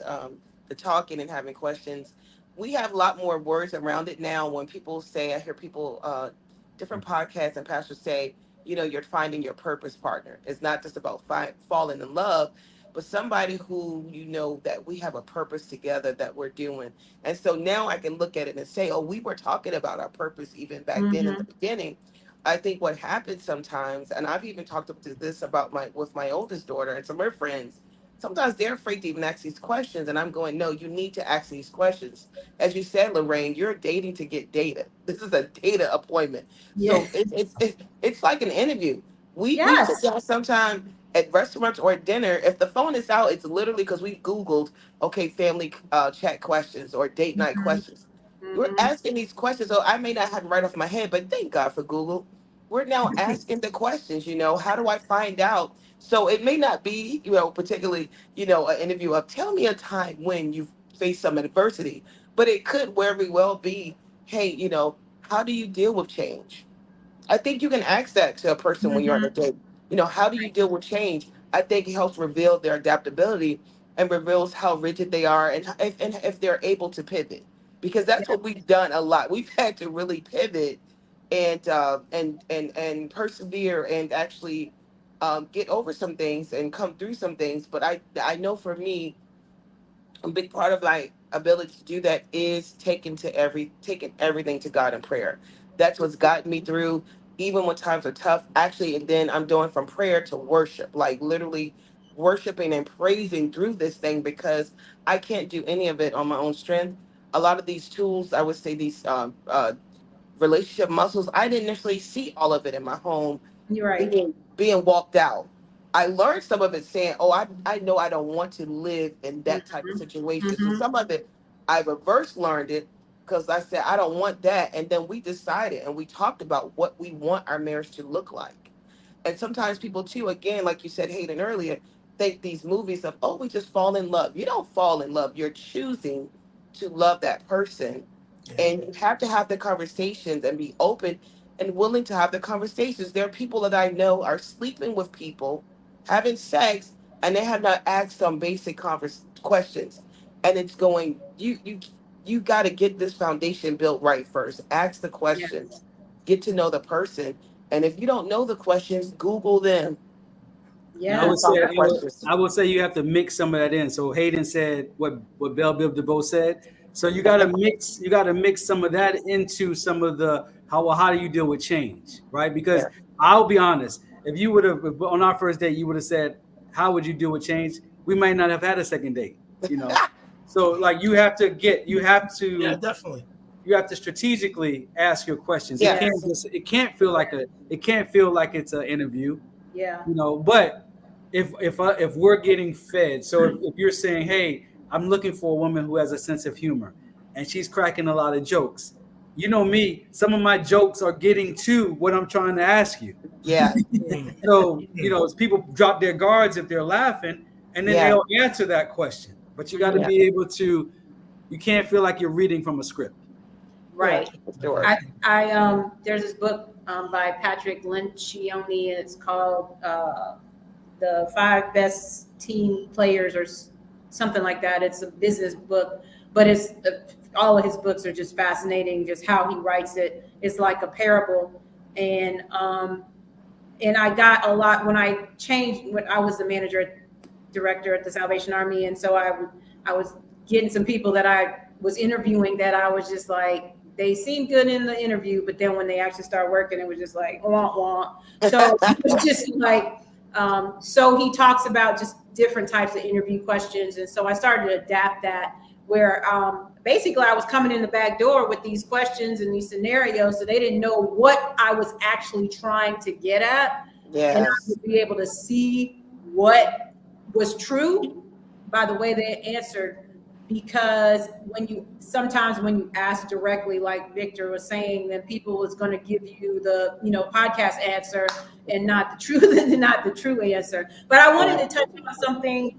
Speaker 2: the talking and having questions. We have a lot more words around it now. When people say, I hear people, different podcasts and pastors say, you're finding your purpose partner. It's not just about falling in love. but somebody who you know that we have a purpose together that we're doing. And so now I can look at it and say, oh, we were talking about our purpose even back then in the beginning. I think what happens sometimes, and I've even talked about this about my with my oldest daughter and some of her friends. Sometimes they're afraid to even ask these questions, and I'm going, no, you need to ask these questions. As you said, Lorraine, you're dating to get data. This is a data appointment,
Speaker 1: Yeah.
Speaker 2: so it's like an interview. We sit
Speaker 1: Yes.
Speaker 2: down sometime at restaurants or at dinner. If the phone is out, it's literally because we've Googled, okay, family chat questions or date night
Speaker 1: Mm-hmm.
Speaker 2: questions. We're
Speaker 1: Mm-hmm.
Speaker 2: asking these questions, so I may not have it right off my head, but thank God for Google. We're now asking the questions, how do I find out? So it may not be, particularly, an interview of tell me a time when you've faced some adversity, but it could very well be, hey, how do you deal with change? I think you can ask that to a person when you're on a
Speaker 1: Mm-hmm.
Speaker 2: date. How do you deal with change? I think it helps reveal their adaptability and reveals how rigid they are and if they're able to pivot. Because that's
Speaker 1: Yeah.
Speaker 2: what we've done a lot. We've had to really pivot and persevere and actually get over some things and come through some things. But I know for me, a big part of my ability to do that is taking everything to God in prayer. That's what's gotten me through, even when times are tough. Actually, and then I'm doing from prayer to worship, like literally worshiping and praising through this thing because I can't do any of it on my own strength. A lot of these tools, I would say these relationship muscles, I didn't necessarily see all of it in my home
Speaker 1: You're right.
Speaker 2: being walked out. I learned some of it saying, oh, I know I don't want to live in that type of
Speaker 1: Mm-hmm.
Speaker 2: situation. So
Speaker 1: Mm-hmm.
Speaker 2: some of it, I reverse learned it because I said, I don't want that. And then we decided and we talked about what we want our marriage to look like. And sometimes people, too, again, like you said, Hayden, earlier, think these movies of, oh, we just fall in love. You don't fall in love. You're choosing to love that person,
Speaker 3: Yeah.
Speaker 2: and you have to have the conversations and be open and willing to have the conversations. There are people that I know are sleeping with people, having sex, and they have not asked some basic questions. And it's going, you got to get this foundation built right first. Ask the
Speaker 1: Yeah.
Speaker 2: questions, get to know the person. And if you don't know the questions, Google them
Speaker 4: And
Speaker 2: and
Speaker 1: Yes.
Speaker 2: find the questions.
Speaker 4: I would say you have to mix some of that in. So Hayden said what Belle Biv DeVoe said. So you gotta mix some of that into some of the how do you deal with change, right? Because
Speaker 2: Yeah.
Speaker 4: I'll be honest, if you would have on our first date, you would have said, how would you deal with change? We might not have had a second date. So like
Speaker 3: Yeah, definitely.
Speaker 4: you have to strategically ask your questions. It can't
Speaker 2: Yes.
Speaker 1: Yes.
Speaker 4: just it can't feel like it's an interview,
Speaker 1: Yeah.
Speaker 4: but if we're getting fed, so if you're saying, hey, I'm looking for a woman who has a sense of humor and she's cracking a lot of jokes, me, some of my jokes are getting to what I'm trying to ask you.
Speaker 2: Yeah.
Speaker 3: Mm.
Speaker 4: So
Speaker 3: Mm.
Speaker 4: people drop their guards if they're laughing, and then
Speaker 2: Yeah.
Speaker 4: they'll answer that question, but you got to
Speaker 1: Mhm.
Speaker 2: Yeah.
Speaker 4: be able to, you can't feel like you're reading from a script.
Speaker 3: Yeah,
Speaker 1: Right.
Speaker 2: Sure.
Speaker 1: There's this book by Patrick Lencioni, and it's called The Five Best Team Players or something like that. It's a business book, but all of his books are just fascinating. Just how he writes it. It's like a parable, and I got a lot when I changed when I was the manager director at the Salvation Army, and so I was getting some people that I was interviewing that I was just like, they seemed good in the interview, but then when they actually start working, it was just like wah wah. So it was just like, so he talks about just different types of interview questions, and so I started to adapt that. Where basically I was coming in the back door with these questions and these scenarios, so they didn't know what I was actually trying to get at, and I
Speaker 2: Yes.
Speaker 1: would be able to see what was true by the way they answered. Because sometimes when you ask directly, like Victor was saying, then people is going to give you the podcast answer and not the truth, not the true answer. But I wanted to touch on something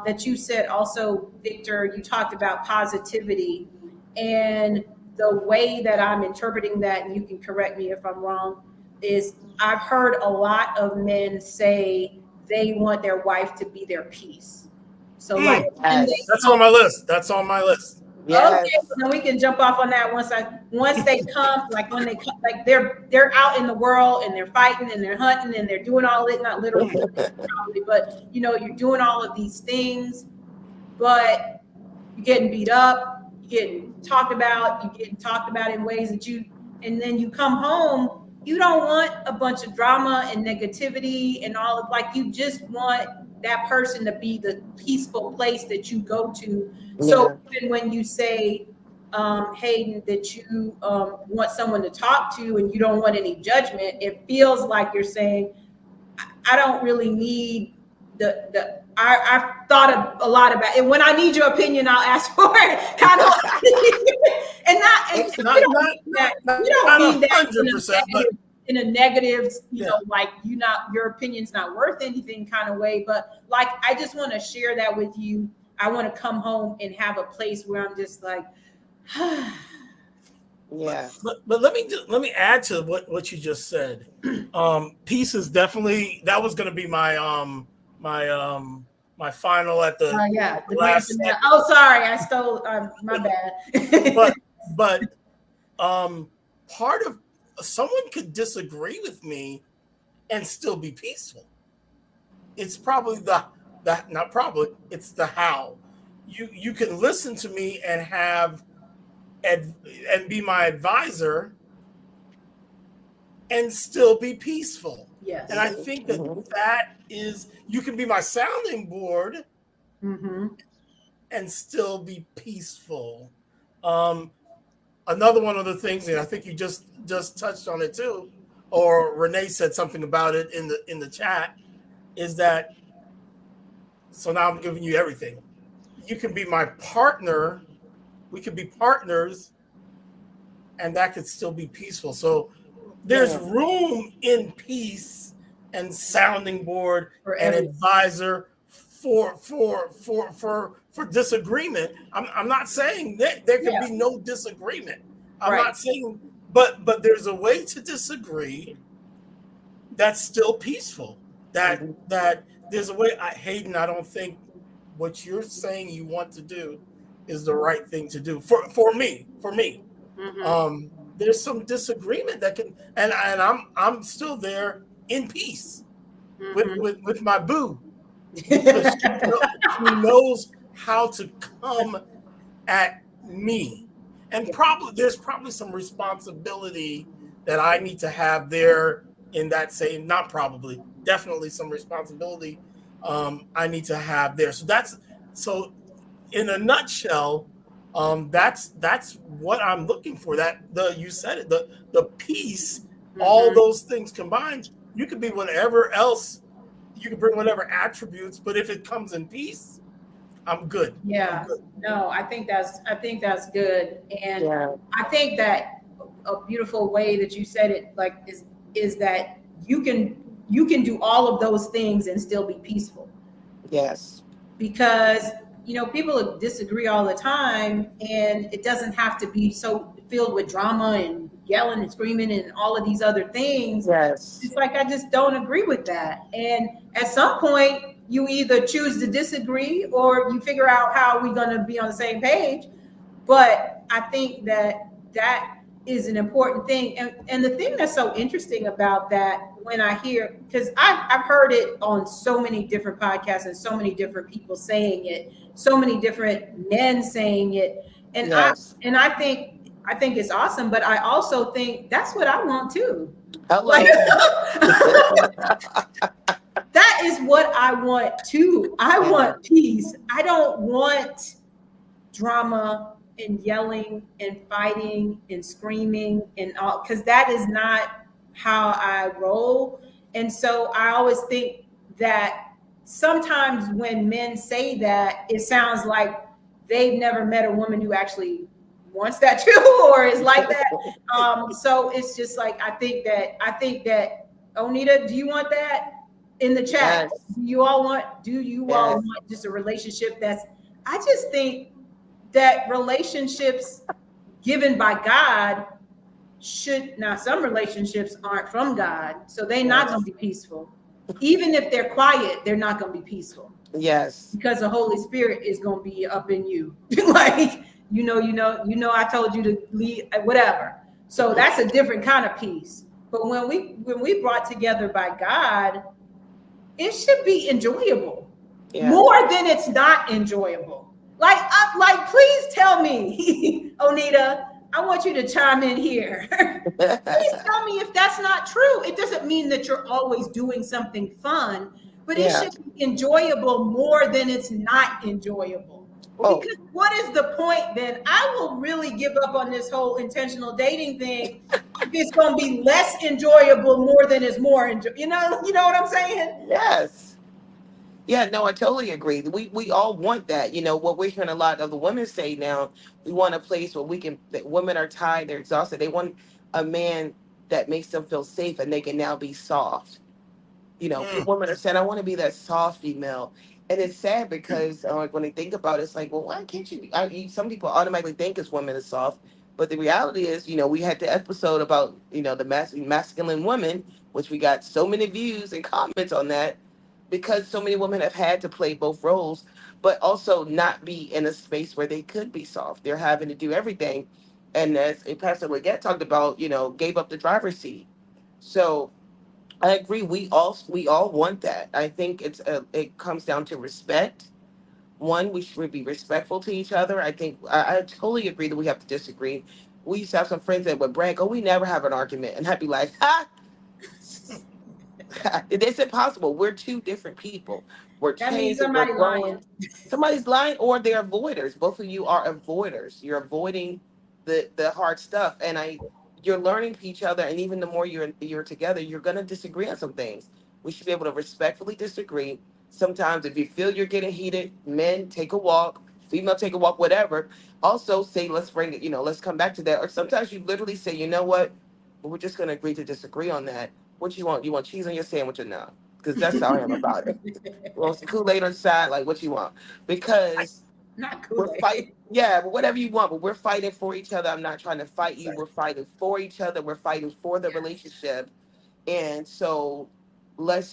Speaker 1: that you said also, Victor. You talked about positivity, and the way that I'm interpreting that, and you can correct me if I'm wrong, is I've heard a lot of men say they want their wife to be their peace. So like,
Speaker 3: Mm.
Speaker 1: when they
Speaker 2: Yes.
Speaker 3: That's on
Speaker 1: come,
Speaker 3: my list. That's on my list.
Speaker 2: Yes.
Speaker 1: Okay, so then we can jump off on that once they come, like when they come, like they're out in the world and they're fighting and they're hunting and they're doing all it, not literally, probably, but you're doing all of these things, but you're getting beat up, you're getting talked about in ways that and then you come home, you don't want a bunch of drama and negativity and all of, like, you just want that person to be the peaceful place that you go to. So even when you say, Haydn, that you want someone to talk to and you don't want any judgment, it feels like you're saying, I don't really need I've thought a lot about it. When I need your opinion, I'll ask for it. Kind of, you don't mean that in a negative, like your opinion's not worth anything kind of way. But like, I just want to share that with you. I want to come home and have a place where I'm just like,
Speaker 2: yeah.
Speaker 3: But let me add to what you just said. Peace is definitely, that was going to be my my final at the last.
Speaker 1: Oh, sorry, I stole. My bad.
Speaker 3: but part of someone could disagree with me and still be peaceful. It's probably it's the how. You can listen to me and have and be my advisor and still be peaceful.
Speaker 1: Yes.
Speaker 3: And I think that is, you can be my sounding board and still be peaceful. Another one of the things, and I think you just touched on it too, or Renee said something about it in the chat, is that, so now I'm giving you everything. You can be my partner, we could be partners, and that could still be peaceful. So there's room in peace and sounding board and advisor for disagreement. I'm not saying that there can be no disagreement. I'm not saying, but there's a way to disagree that's still peaceful. That there's a way. Haydn, I don't think what you're saying you want to do is the right thing to do for me. There's some disagreement that can, and I'm still there in peace with my boo, because she knows how to come at me, and there's probably some responsibility that I need to have there in that same, definitely some responsibility I need to have there. So in a nutshell, that's what I'm looking for. You said it, the peace, all those things combined. You could be whatever else, you can bring whatever attributes, but if it comes in peace, I'm good.
Speaker 1: Yeah.
Speaker 3: I'm good.
Speaker 1: No, I think that's good. And I think that a beautiful way that you said it, like, is that you can do all of those things and still be peaceful.
Speaker 2: Yes.
Speaker 1: Because people disagree all the time, and it doesn't have to be so filled with drama and yelling and screaming and all of these other things.
Speaker 2: Yes.
Speaker 1: It's like, I just don't agree with that. And at some point, you either choose to disagree or you figure out how we're going to be on the same page. But I think that is an important thing. And the thing that's so interesting about that, when I hear, because I've heard it on so many different podcasts and so many different people saying it, so many different men saying it. And I think it's awesome, but I also think that's what I want too.
Speaker 2: Hello.
Speaker 1: That is what I want too. I want peace. I don't want drama and yelling and fighting and screaming and all, because that is not how I roll. And so I always think that sometimes when men say that, it sounds like they've never met a woman who actually wants that too, or is like that. So it's just like, I think that Onita, do you want that in the chat?
Speaker 2: Yes.
Speaker 1: Do you all want just a relationship I just think that relationships given by God some relationships aren't from God, so they're not going to be peaceful. Even if they're quiet, they're not going to be peaceful.
Speaker 2: Yes.
Speaker 1: Because the Holy Spirit is going to be up in you. Like, I told you to leave, whatever. So that's a different kind of peace. But when we brought together by God, it should be enjoyable more than it's not enjoyable. Like please tell me, Onita, I want you to chime in here. Please tell me if that's not true. It doesn't mean that you're always doing something fun, but it should be enjoyable more than it's not enjoyable. Because what is the point then? I will really give up on this whole intentional dating thing if it's going to be less enjoyable more than it's more you know what I'm saying?
Speaker 2: Yes. Yeah, no, I totally agree. We all want that. What we're hearing a lot of the women say now, we want a place where that women are tired, they're exhausted. They want a man that makes them feel safe and they can now be soft. Women are saying, I want to be that soft female. And it's sad because when they think about it, it's like, well, why can't you be? Some people automatically think it's women are soft. But the reality is, we had the episode about, the masculine women, which we got so many views and comments on that because so many women have had to play both roles, but also not be in a space where they could be soft. They're having to do everything. And as Pastor Leggett talked about, gave up the driver's seat. So I agree. We all want that. I think it comes down to respect. One, we should be respectful to each other. I think I totally agree that we have to disagree. We used to have some friends that would brag, "Oh, we never have an argument," and I'd be like, "Ha! It's impossible. We're two different people. We're
Speaker 1: That means
Speaker 2: changing. We're
Speaker 1: somebody
Speaker 2: growing.
Speaker 1: lying.
Speaker 2: Somebody's lying, or they're avoiders. Both of you are avoiders. You're avoiding the hard stuff, and you're learning each other. And even the more you're together, you're gonna disagree on some things. We should be able to respectfully disagree. Sometimes, if you feel you're getting heated, men take a walk, female take a walk, whatever. Also, say let's bring it. Let's come back to that. Or sometimes you literally say, you know what, we're just gonna agree to disagree on that. What you want? You want cheese on your sandwich or not? Because that's how I am about it. Well, some Kool-Aid on the side, like what you want. Because
Speaker 1: Not
Speaker 2: we're
Speaker 1: Kool-Aid.
Speaker 2: fighting, yeah, but whatever you want, but we're fighting for each other. I'm not trying to fight you. We're fighting for each other. We're fighting for the relationship. And so let's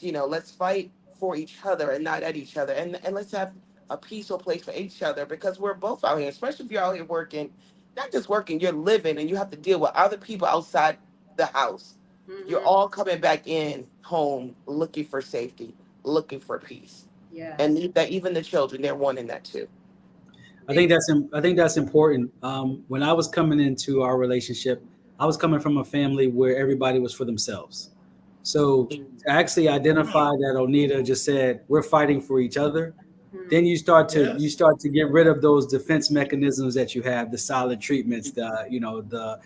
Speaker 2: fight for each other and not at each other. And let's have a peaceful place for each other because we're both out here, especially if you're out here working, not just working, you're living and you have to deal with other people outside the house. You're all coming back in home looking for safety, looking for peace.
Speaker 1: Yeah.
Speaker 2: And that even the children, they're wanting that too.
Speaker 4: I think that's important. When I was coming into our relationship, I was coming from a family where everybody was for themselves. So to actually identify that Onita just said we're fighting for each other, then you start to get rid of those defense mechanisms that you have, the silent treatments, the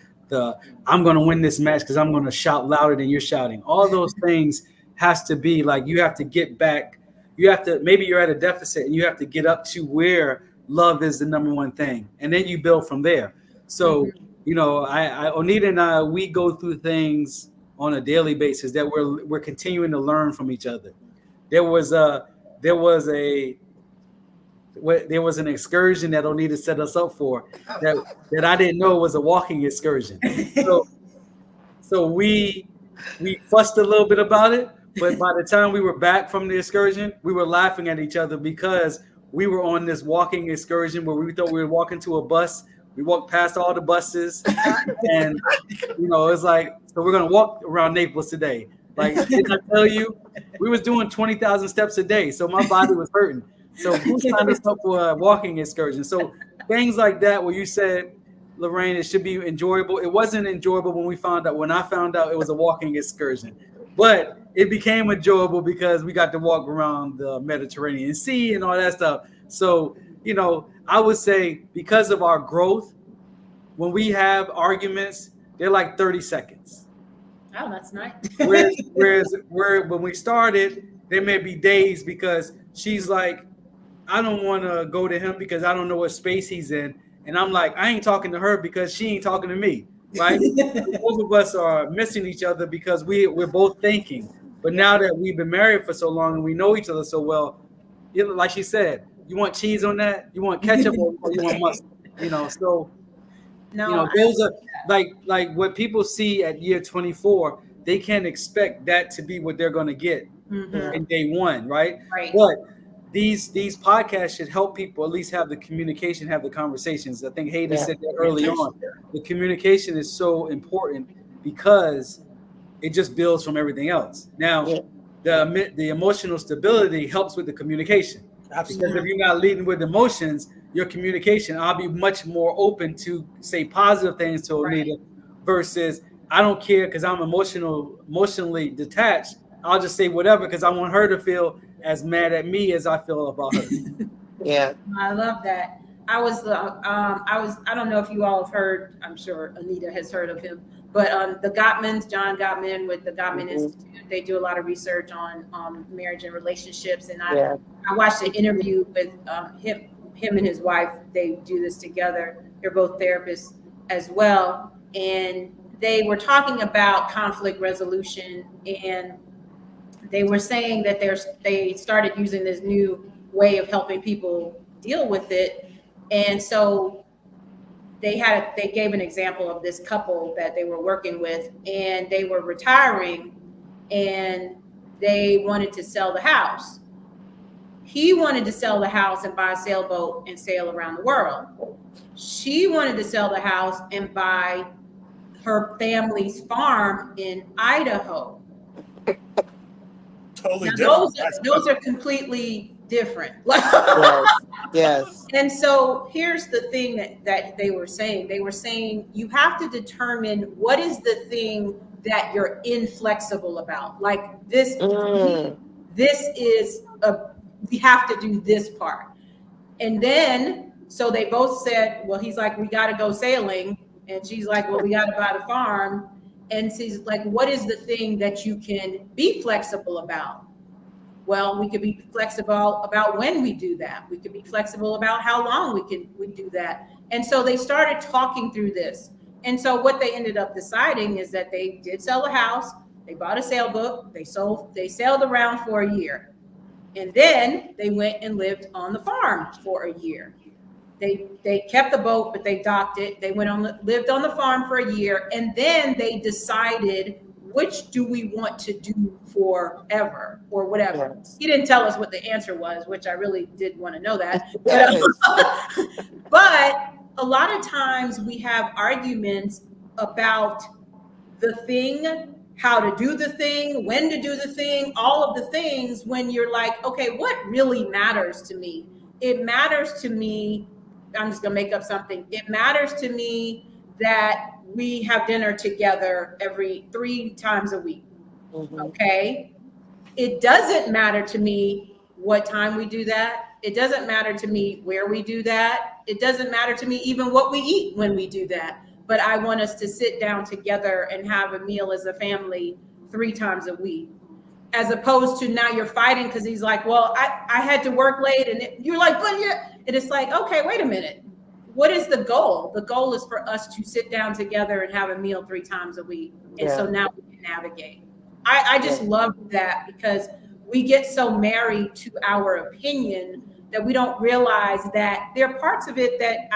Speaker 4: I'm going to win this match because I'm going to shout louder than you're shouting. All those things has to be like you have to get back. You have to, maybe you're at a deficit and you have to get up to where love is the number one thing. And then you build from there. So, Onita and I, we go through things on a daily basis that we're continuing to learn from each other. There was an excursion that Onita set us up for that I didn't know was a walking excursion. So we fussed a little bit about it, but by the time we were back from the excursion, we were laughing at each other because we were on this walking excursion where we thought we were walking to a bus. We walked past all the buses and, it's like, so we're going to walk around Naples today. Like, didn't I tell you? We was doing 20,000 steps a day. So my body was hurting. So who signed us up for a walking excursion? So things like that where you said, Lorraine, it should be enjoyable. It wasn't enjoyable when I found out it was a walking excursion. But it became enjoyable because we got to walk around the Mediterranean Sea and all that stuff. So, I would say because of our growth, when we have arguments, they're like 30 seconds.
Speaker 1: Oh, that's nice.
Speaker 4: Whereas when we started, there may be days because she's like, I don't want to go to him because I don't know what space he's in. And I'm like, I ain't talking to her because she ain't talking to me, right? Both of us are missing each other because we're both thinking. But now that we've been married for so long and we know each other so well, like she said, you want cheese on that? You want ketchup or you want mustard? Those are like what people see at year 24. They can't expect that to be what they're going to get in day one, right?
Speaker 1: Right.
Speaker 4: But these podcasts should help people at least have the communication, have the conversations. I think Haydn
Speaker 2: Yeah.
Speaker 4: said that early on. The communication is so important because it just builds from everything else. Now, the emotional stability helps with the communication.
Speaker 3: Absolutely.
Speaker 4: Because if you're not leading with emotions, your communication, I'll be much more open to say positive things to Oneita versus I don't care because I'm emotionally detached. I'll just say whatever because I want her to feel as mad at me as I feel about her.
Speaker 2: Yeah.
Speaker 1: I love that. I don't know if you all have heard, I'm sure Anita has heard of him, but the Gottmans, John Gottman with the Gottman Institute, they do a lot of research on marriage and relationships. And I watched an interview with him and his wife. They do this together. They're both therapists as well. And they were talking about conflict resolution, and they were saying that they started using this new way of helping people deal with it. And so they gave an example of this couple that they were working with, and they were retiring and they wanted to sell the house. He wanted to sell the house and buy a sailboat and sail around the world. She wanted to sell the house and buy her family's farm in Idaho.
Speaker 3: Totally
Speaker 1: now,
Speaker 3: different.
Speaker 1: Those are completely different.
Speaker 2: Yes.
Speaker 1: And so here's the thing that they were saying. They were saying you have to determine what is the thing that you're inflexible about. Like this, this is we have to do this part. And then, so they both said, well, he's like, we got to go sailing. And she's like, well, we got to buy the farm. And she's like, what is the thing that you can be flexible about? Well, we could be flexible about when we do that. We could be flexible about how long we do that. And so they started talking through this. And so what they ended up deciding is that they did sell the house. They bought a sailboat. They sailed around for a year. And then they went and lived on the farm for a year. They kept the boat, but they docked it. They lived on the farm for a year. And then they decided, which do we want to do forever or whatever?
Speaker 2: Yes.
Speaker 1: He didn't tell us what the answer was, which I really did want to know that.
Speaker 2: Yes.
Speaker 1: But a lot of times we have arguments about the thing, how to do the thing, when to do the thing, all of the things, when you're like, okay, what really matters to me? It matters to me, I'm just gonna make up something. It matters to me that we have dinner together every 3 times a week. Okay. It doesn't matter to me what time we do that. It doesn't matter to me where we do that. It doesn't matter to me even what we eat when we do that. But I want us to sit down together and have a meal as a family 3 times a week. As opposed to now you're fighting because he's like, well, I had to work late, and you're like, but yeah. And it's like, okay, wait a minute. What is the goal? The goal is for us to sit down together and have a meal 3 times a week. And so now we can navigate. I just love that, because we get so married to our opinion that we don't realize that there are parts of it that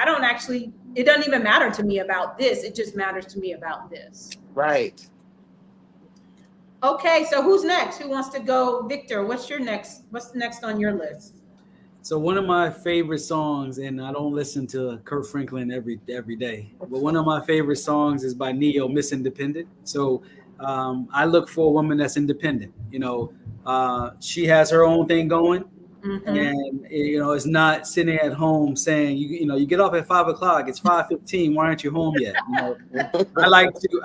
Speaker 1: it doesn't even matter to me about this. It just matters to me about this.
Speaker 2: Right.
Speaker 1: Okay, so who's next? Who wants to go? Victor, what's next on your list?
Speaker 4: So one of my favorite songs, and I don't listen to Kurt Franklin every day, but one of my favorite songs is by Neo, Miss Independent. So I look for a woman that's independent. She has her own thing going, and it's not sitting at home saying, you get off at 5:00. It's 5:15. Why aren't you home yet?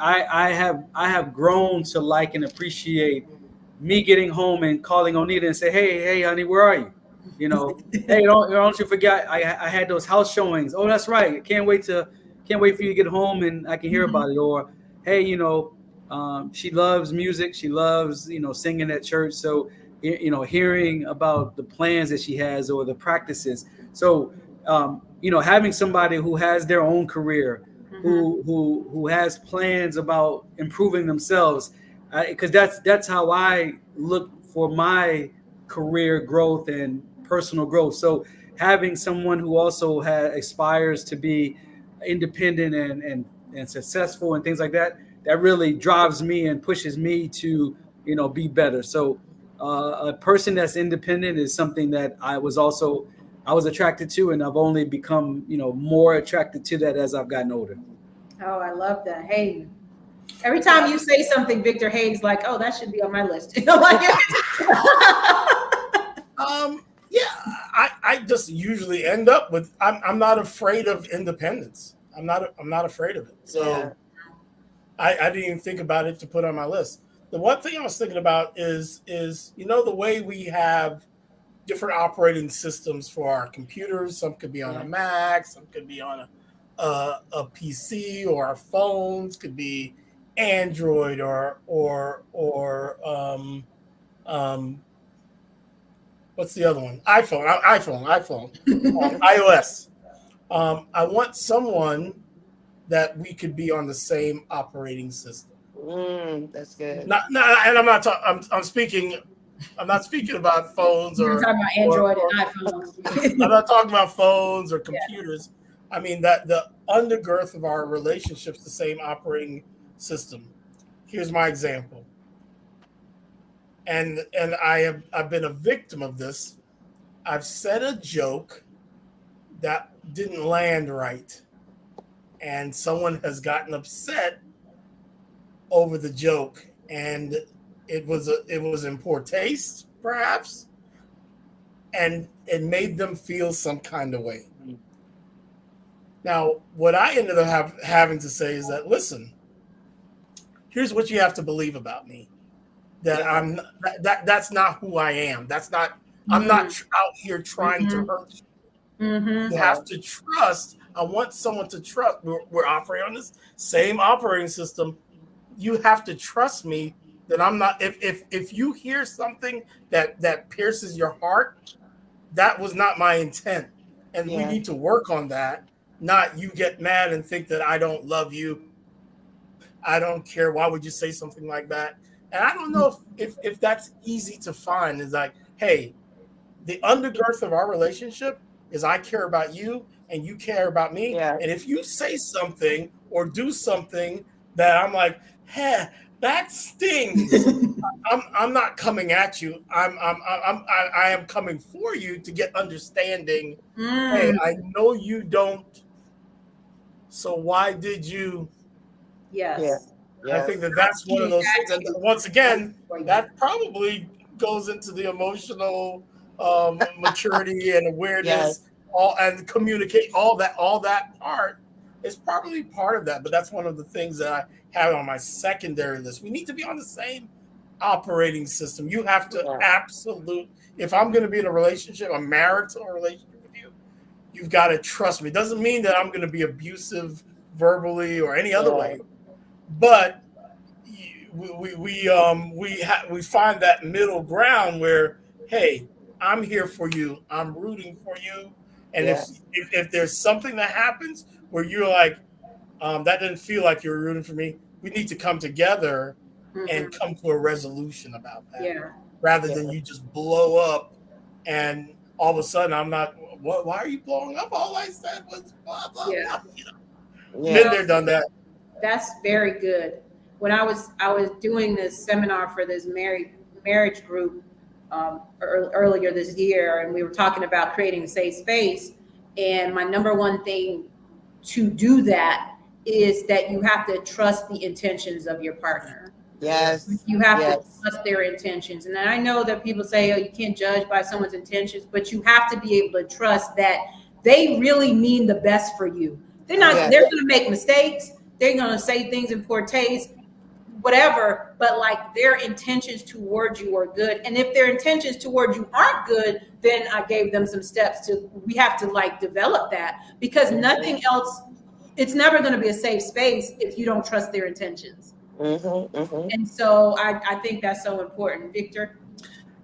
Speaker 4: I have grown to like and appreciate me getting home and calling Oneita and say, hey, honey, where are you? Hey, don't you forget I had those house showings. Oh, that's right. Can't wait for you to get home and I can hear about it. Or, hey, she loves music. She loves, singing at church. So, hearing about the plans that she has or the practices. So, having somebody who has their own career, who has plans about improving themselves, because that's how I look for my career growth and personal growth. So having someone who also aspires to be independent and successful and things like that really drives me and pushes me to be better. So a person that's independent is something that I was attracted to, and I've only become, more attracted to that as I've gotten older.
Speaker 1: Oh, I love that. Hayden. Every time you say something, Victor Hayden's like, oh, that should be on my list.
Speaker 3: Yeah, I just usually end up with I'm not afraid of independence. I'm not afraid of it. So
Speaker 2: Yeah.
Speaker 3: I didn't even think about it to put on my list. The one thing I was thinking about is the way we have different operating systems for our computers. Some could be on a Mac, some could be on a PC, or our phones could be Android or what's the other one? iPhone, iOS. I want someone that we could be on the same operating system.
Speaker 2: That's good.
Speaker 3: And I'm not talking. I'm speaking. I'm not speaking about phones
Speaker 1: We're
Speaker 3: or
Speaker 1: talking about Android and iPhones.
Speaker 3: I'm not talking about phones or computers. Yeah. I mean that the undergirth of our relationships, the same operating system. Here's my example. And I've been a victim of this. I've said a joke that didn't land right, and someone has gotten upset over the joke, and it was in poor taste, perhaps, and it made them feel some kind of way. Now, what I ended up having to say is that, listen, here's what you have to believe about me. That that's not who I am. That's not. I'm not out here trying to hurt you. You have to trust. I want someone to trust. We're operating on this same operating system. You have to trust me that I'm not. If you hear something that pierces your heart, that was not my intent, and we need to work on that. Not you get mad and think that I don't love you. I don't care. Why would you say something like that? And I don't know if that's easy to find. It's like, hey, the undergirth of our relationship is I care about you and you care about me.
Speaker 2: Yeah.
Speaker 3: And if you say something or do something that I'm like, hey, that stings. I'm not coming at you. I am coming for you to get understanding. Hey, I know you don't. So why did you?
Speaker 1: Yes.
Speaker 2: Yeah.
Speaker 3: I think that's one of those things. And once again, that probably goes into the emotional maturity and awareness, and communicate. All that part is probably part of that. But that's one of the things that I have on my secondary list. We need to be on the same operating system. You have to if I'm going to be in a relationship, a marital relationship with you, you've got to trust me. It doesn't mean that I'm going to be abusive verbally or any other way. But we find that middle ground where, hey, I'm here for you. I'm rooting for you. And if there's something that happens where you're like, that didn't feel like you're rooting for me, we need to come together and come to a resolution about that.
Speaker 1: Yeah.
Speaker 3: Rather than you just blow up and all of a sudden I'm not. Why are you blowing up? All I said was blah blah blah. Been there, done that.
Speaker 1: That's very good. When I was doing this seminar for this marriage group earlier this year, and we were talking about creating a safe space. And my number one thing to do that is that you have to trust the intentions of your partner.
Speaker 2: Yes.
Speaker 1: You have to trust their intentions. And I know that people say, oh, you can't judge by someone's intentions, but you have to be able to trust that they really mean the best for you. They're going to make mistakes. They're going to say things in poor taste, whatever, but like their intentions towards you are good. And if their intentions towards you aren't good, then I gave them some steps we have to like develop that, because nothing else, it's never going to be a safe space if you don't trust their intentions. And so I think that's so important. Victor?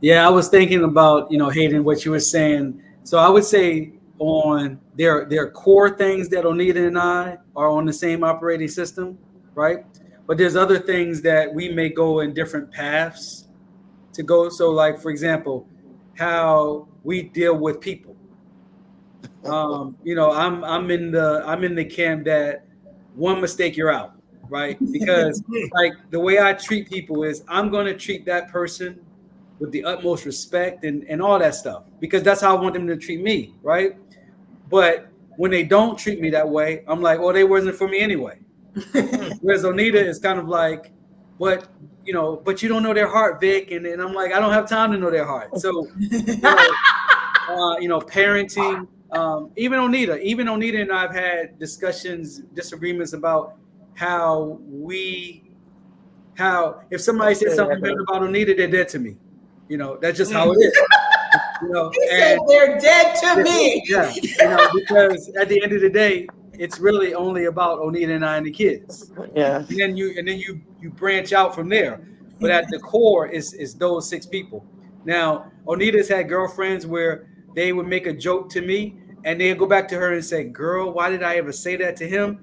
Speaker 4: Yeah, I was thinking about, Haydn, what you were saying. So I would say on their core things that Oneita and I are on the same operating system, right? But there's other things that we may go in different paths to go. So like, for example, how we deal with people. I'm in the camp that one mistake you're out, right? Because like the way I treat people is I'm going to treat that person with the utmost respect and all that stuff, because that's how I want them to treat me, right? But when they don't treat me that way, I'm like, oh, they wasn't for me anyway. Whereas Oneita is kind of like, but you don't know their heart, Vic, and I'm like, I don't have time to know their heart. So, parenting. Even Oneita and I've had disagreements about how if somebody says something bad about Oneita, they're dead to me. That's just how it is.
Speaker 1: He said they're dead to me.
Speaker 4: Yeah, because at the end of the day, it's really only about Oneita and I and the kids.
Speaker 2: Yeah.
Speaker 4: And then you branch out from there. But at the core is those 6 people. Now, Oneita's had girlfriends where they would make a joke to me and they'd go back to her and say, girl, why did I ever say that to him?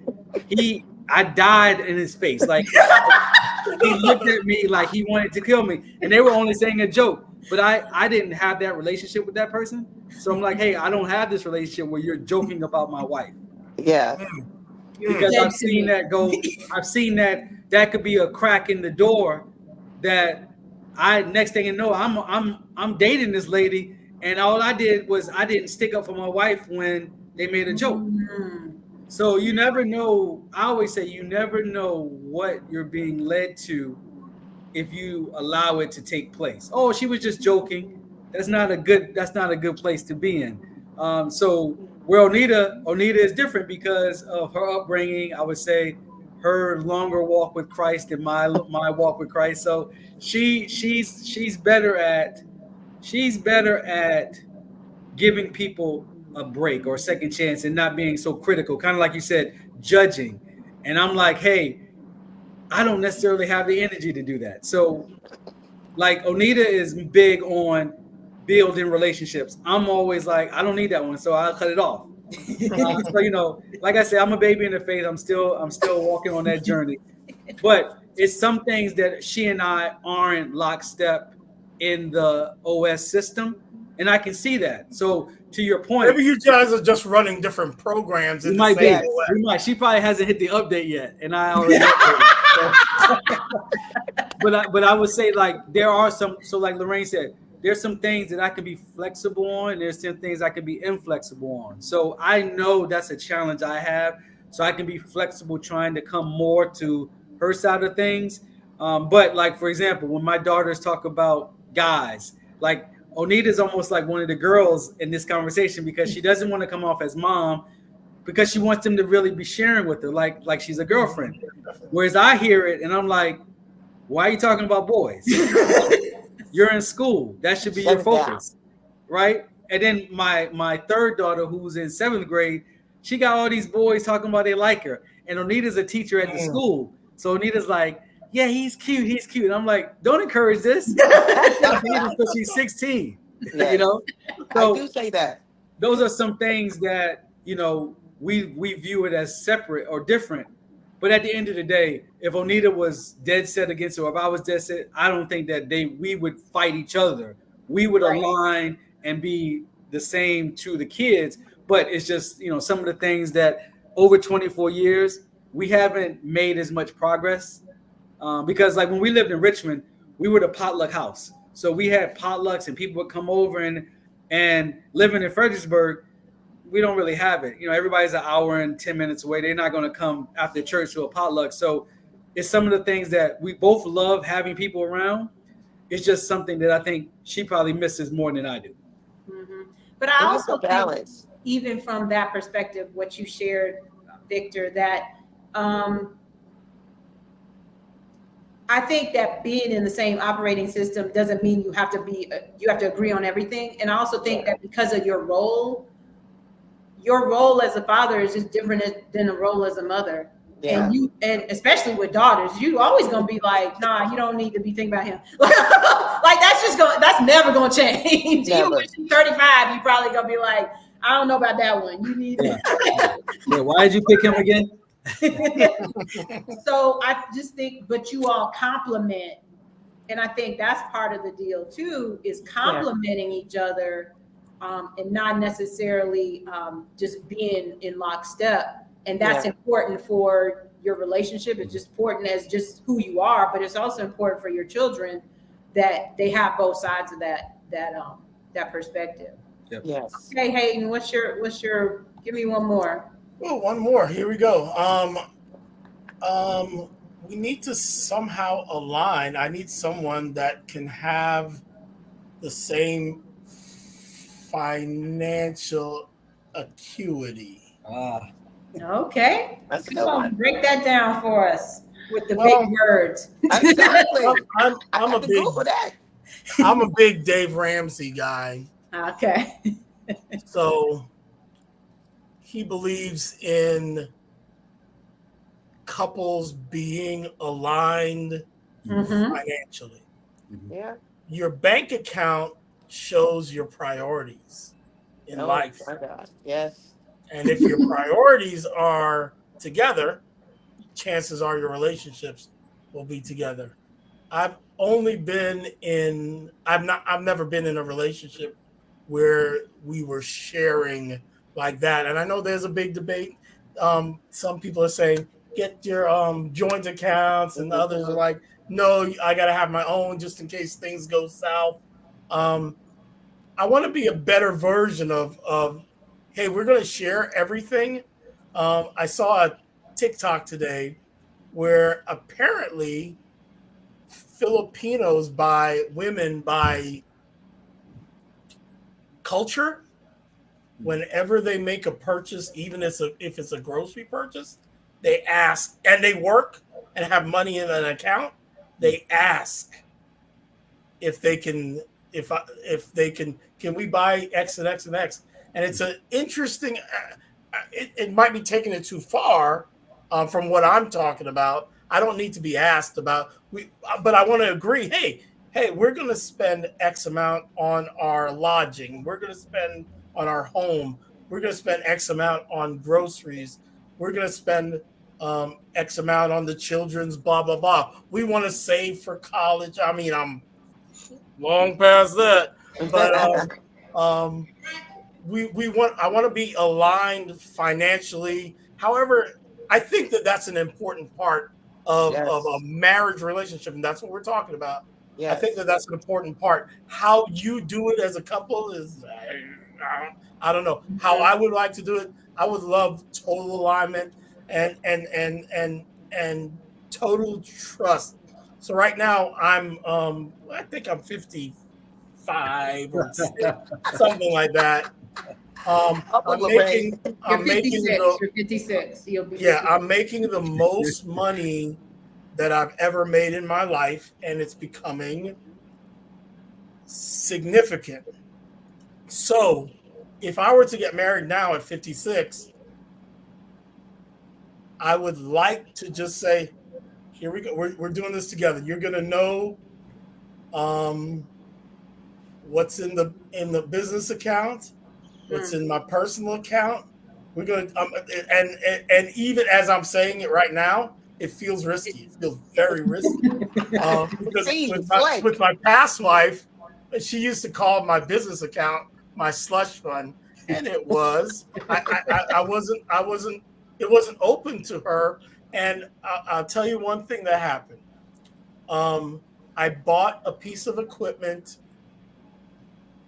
Speaker 4: I died in his face. Like he looked at me like he wanted to kill me. And they were only saying a joke. But I didn't have that relationship with that person. So I'm like, hey, I don't have this relationship where you're joking about my wife.
Speaker 2: Yeah.
Speaker 4: Because I've seen that go. I've seen that could be a crack in the door that next thing you know, I'm dating this lady, and all I did was I didn't stick up for my wife when they made a joke. So you never know. I always say you never know what you're being led to if you allow it to take place. Oh, she was just joking. That's not a good place to be in. So where Oneita is different because of her upbringing. I would say her longer walk with Christ than my walk with Christ. So she's better at giving people a break or a second chance and not being so critical, kind of like you said, judging. And I'm like, hey, I don't necessarily have the energy to do that. So like Oneita is big on building relationships. I'm always like, I don't need that one, so I'll cut it off. So like I said, I'm a baby in the faith. I'm still walking on that journey. But it's some things that she and I aren't lockstep in the OS system, and I can see that. So to your point,
Speaker 3: maybe you guys are just running different programs.
Speaker 4: We might. She probably hasn't hit the update yet, and I already. But I would say like there are some. So like Lorraine said, there's some things that I can be flexible on. There's some things I can be inflexible on. So I know that's a challenge I have. So I can be flexible, trying to come more to her side of things. But like for example, when my daughters talk about guys, like Oneita is almost like one of the girls in this conversation because she doesn't want to come off as mom because she wants them to really be sharing with her like she's a girlfriend. Whereas I hear it and I'm like, why are you talking about boys? You're in school. That should be your focus, right? And then my third daughter, who's in 7th grade, she got all these boys talking about they like her. And Oneita's a teacher at the school. So Oneita's like, yeah, he's cute. And I'm like, don't encourage this. Because she's 16,
Speaker 2: Yes.
Speaker 4: So
Speaker 2: I do say that.
Speaker 4: Those are some things that, we view it as separate or different. But at the end of the day, if Oneita was dead set against her, or if I was dead set, I don't think that we would fight each other. We would align and be the same to the kids. But it's just, some of the things that over 24 years, we haven't made as much progress. Because like when we lived in Richmond, we were the potluck house. So we had potlucks and people would come over and living in Fredericksburg, we don't really have it. Everybody's an hour and 10 minutes away. They're not going to come after church to a potluck. So it's some of the things that we both love having people around. It's just something that I think she probably misses more than I do.
Speaker 1: Mm-hmm. But I also think, even from that perspective, what you shared, Victor, that I think that being in the same operating system doesn't mean you have to agree on everything. And I also think that because of your role as a father is just different than a role as a mother. Yeah. And especially with daughters, you always gonna be like, nah, you don't need to be thinking about him. Like that's never gonna change. Never. Even when she's 35, you probably gonna be like, I don't know about that one. You need
Speaker 4: why did you pick him again?
Speaker 1: So I just think, but you all complement, and I think that's part of the deal too, is complementing each other, and not necessarily just being in lockstep. And that's important for your relationship. It's just important as just who you are, but it's also important for your children that they have both sides of that perspective.
Speaker 2: Yes.
Speaker 1: Okay, Hayden, what's your give me one more.
Speaker 3: Well, one more. Here we go. We need to somehow align. I need someone that can have the same financial acuity.
Speaker 1: Okay.
Speaker 2: That's a
Speaker 1: Come
Speaker 2: good
Speaker 1: on,
Speaker 2: one.
Speaker 1: break that down for us with the
Speaker 3: Well,
Speaker 1: big words.
Speaker 2: Exactly.
Speaker 3: I'm
Speaker 2: I
Speaker 3: a
Speaker 2: had to
Speaker 3: big
Speaker 2: Google that.
Speaker 3: I'm a big Dave Ramsey guy.
Speaker 1: Okay.
Speaker 3: So he believes in couples being aligned
Speaker 1: Mm-hmm.
Speaker 3: financially.
Speaker 2: Yeah.
Speaker 3: Your bank account shows your priorities in
Speaker 2: Oh
Speaker 3: life.
Speaker 2: my God. Yes.
Speaker 3: And if your priorities are together, chances are your relationships will be together. I've never been in a relationship where we were sharing like that. And I know there's a big debate. Some people are saying, get your joint accounts, and others are like, no, I got to have my own just in case things go south. I want to be a better version of hey, we're going to share everything. I saw a TikTok today where apparently Filipinos buy women by culture. Whenever they make a purchase, even if it's a grocery purchase, they ask, and they work and have money in an account. They ask if they can, if they can we buy X and X and X? And it's an interesting. It might be taking it too far from what I'm talking about. I don't need to be asked about but I want to agree. Hey, we're going to spend X amount on our lodging. We're going to spend on our home. We're going to spend X amount on groceries. We're going to spend X amount on the children's blah blah blah. We want to save for college. I mean, I'm long past that, but I want to be aligned financially. However, I think that's an important part of a marriage relationship, and that's what we're talking about. I think that's an important part. How you do it as a couple is, I don't know. How I would like to do it, I would love total alignment and total trust. So right now I think I'm 55 or 6, something like that. I'm making
Speaker 1: You're 56. You'll be 56.
Speaker 3: I'm making the most money that I've ever made in my life, and it's becoming significant. So if I were to get married now at 56, I would like to just say, here we go. We're doing this together. You're gonna know what's in the business account, what's in my personal account. We're gonna and even as I'm saying it right now, it feels risky. It feels very risky. Because with my past wife, she used to call my business account my slush fund, and it was. I wasn't. It wasn't open to her. And I'll tell you one thing that happened. I bought a piece of equipment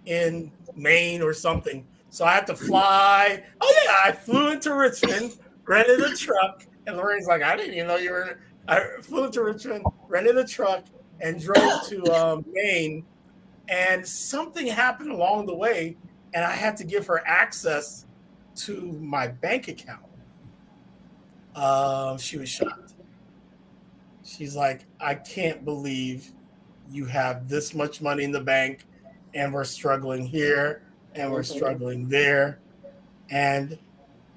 Speaker 3: in Maine or something. So I had to fly. Oh yeah, I flew into Richmond, rented a truck, and Lorraine's like, I didn't even know you were in. I flew into Richmond, rented a truck, and drove to Maine. And something happened along the way, and I had to give her access to my bank account. She was shocked. She's like, I can't believe you have this much money in the bank, and we're struggling here, and we're struggling there. And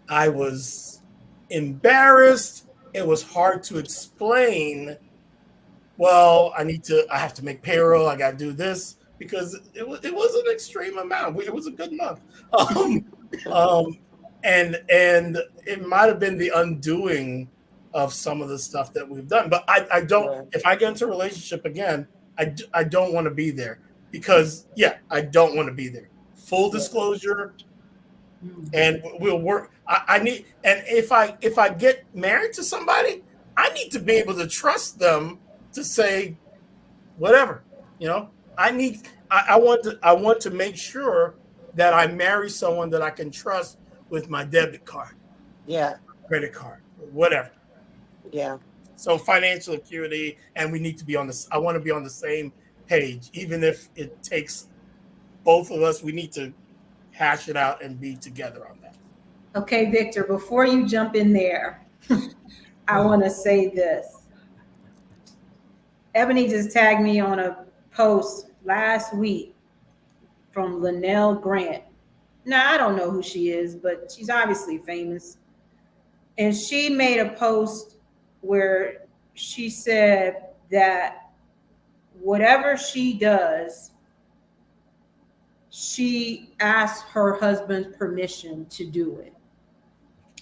Speaker 3: I was embarrassed. It was hard to explain. Well, I have to make payroll. I got to do this because it was an extreme amount. It was a good month. And it might have been the undoing of some of the stuff that we've done. But I don't, if I get into a relationship again, I don't want to be there because I don't want to be there. Full disclosure, and we'll work. I need, and if I get married to somebody, I need to be able to trust them to say whatever. I want to make sure that I marry someone that I can trust with my debit card, credit card, whatever.
Speaker 2: Yeah.
Speaker 3: So financial security, and we need to be I want to be on the same page, even if it takes both of us. We need to hash it out and be together on that.
Speaker 1: Okay, Victor, before you jump in there, I want to say this. Ebony just tagged me on a post last week from Linnell Grant. Now, I don't know who she is, but she's obviously famous. And she made a post where she said that whatever she does, she asks her husband's permission to do it.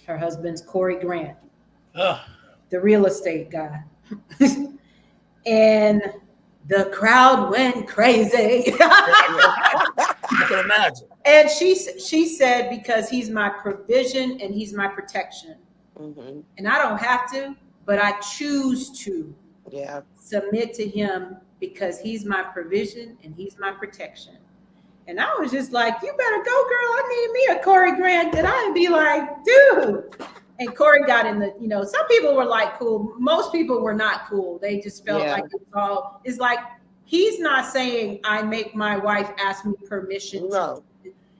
Speaker 1: Her husband's Corey Grant, the real estate guy. And the crowd went crazy.
Speaker 3: I can imagine.
Speaker 1: And she said, because he's my provision and he's my protection.
Speaker 2: Mm-hmm.
Speaker 1: And I don't have to, but I choose to submit to him because he's my provision and he's my protection. And I was just like, you better go, girl. I need me a Corey Grant. And I'd be like, dude. And Corey got in the, some people were like cool. Most people were not cool. They just felt like it's like, he's not saying I make my wife ask me permission.
Speaker 2: No.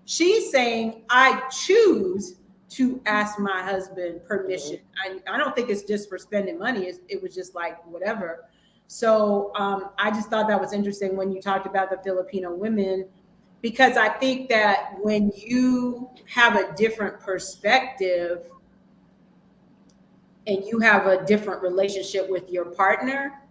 Speaker 1: She's saying I choose to ask my husband permission. I don't think it's just for spending money. It was just like whatever. So I just thought that was interesting when you talked about the Filipino women, because I think that when you have a different perspective and you have a different relationship with your partner,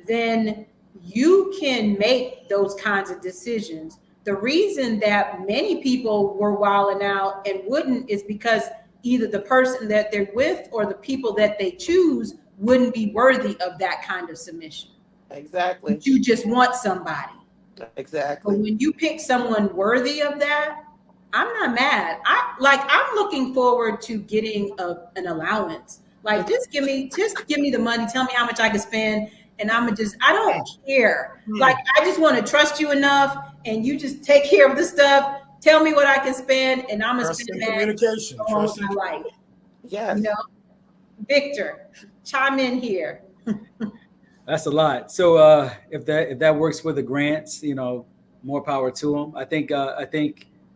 Speaker 1: then you can make those kinds of decisions. The reason that many people were wilding out and wouldn't is because either the person that they're with or the people that they choose wouldn't be worthy of that kind of submission.
Speaker 2: Exactly.
Speaker 1: But you just want somebody.
Speaker 2: Exactly.
Speaker 1: But when you pick someone worthy of that, I'm not mad. I'm looking forward to getting an allowance. Like, just give me the money. Tell me how much I can spend. And I don't care. Like, I just want to trust you enough, and you just take care of the stuff. Tell me what I can spend, and I'm gonna spend that.
Speaker 3: Communication.
Speaker 1: Trust my life.
Speaker 2: Yes.
Speaker 1: Victor, chime in here.
Speaker 4: That's a lot. So if that works with the grants, more power to them. I think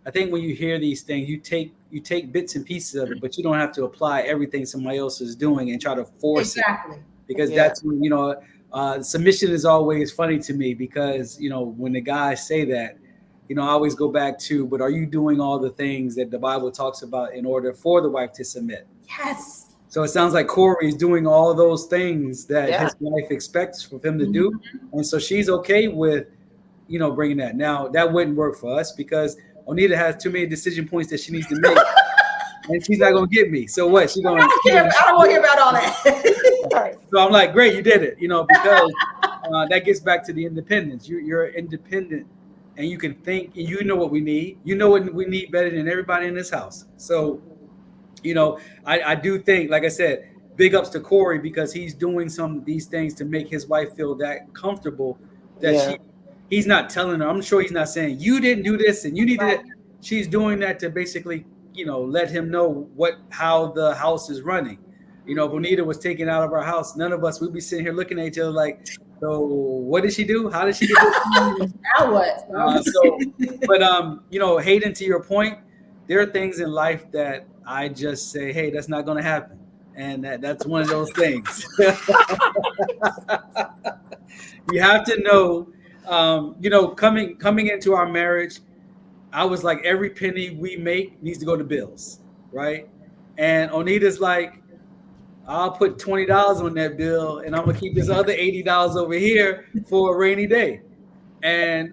Speaker 4: when you hear these things, you take bits and pieces of it, but you don't have to apply everything somebody else is doing and try to force it. Because that's when submission is always funny to me, because when the guys say that, I always go back to, but are you doing all the things that the Bible talks about in order for the wife to submit?
Speaker 1: Yes.
Speaker 4: So it sounds like Corey is doing all of those things that his wife expects for him to do, and so she's okay with bringing that. Now that wouldn't work for us because Onetia has too many decision points that she needs to make. And she's not gonna get me. So what? I don't
Speaker 1: want to hear about all that.
Speaker 4: So I'm like, great, you did it. Because that gets back to the independence. You're independent, and you can think. You know what we need. You know what we need better than everybody in this house. So, I do think, like I said, big ups to Corey, because he's doing some of these things to make his wife feel that comfortable that he's not telling her. I'm sure he's not saying you didn't do this and you need to. She's doing that to basically, let him know how the house is running. If Onetia was taken out of our house, none of us would be sitting here looking at each other like, so what did she do? How did she get this?
Speaker 1: Now what?
Speaker 4: But Haydn, to your point, there are things in life that I just say, hey, that's not going to happen, and that's one of those things. You have to know, coming into our marriage, I was like, every penny we make needs to go to bills, right? And Onita's like, I'll put $20 on that bill, and I'm gonna keep this other $80 over here for a rainy day. And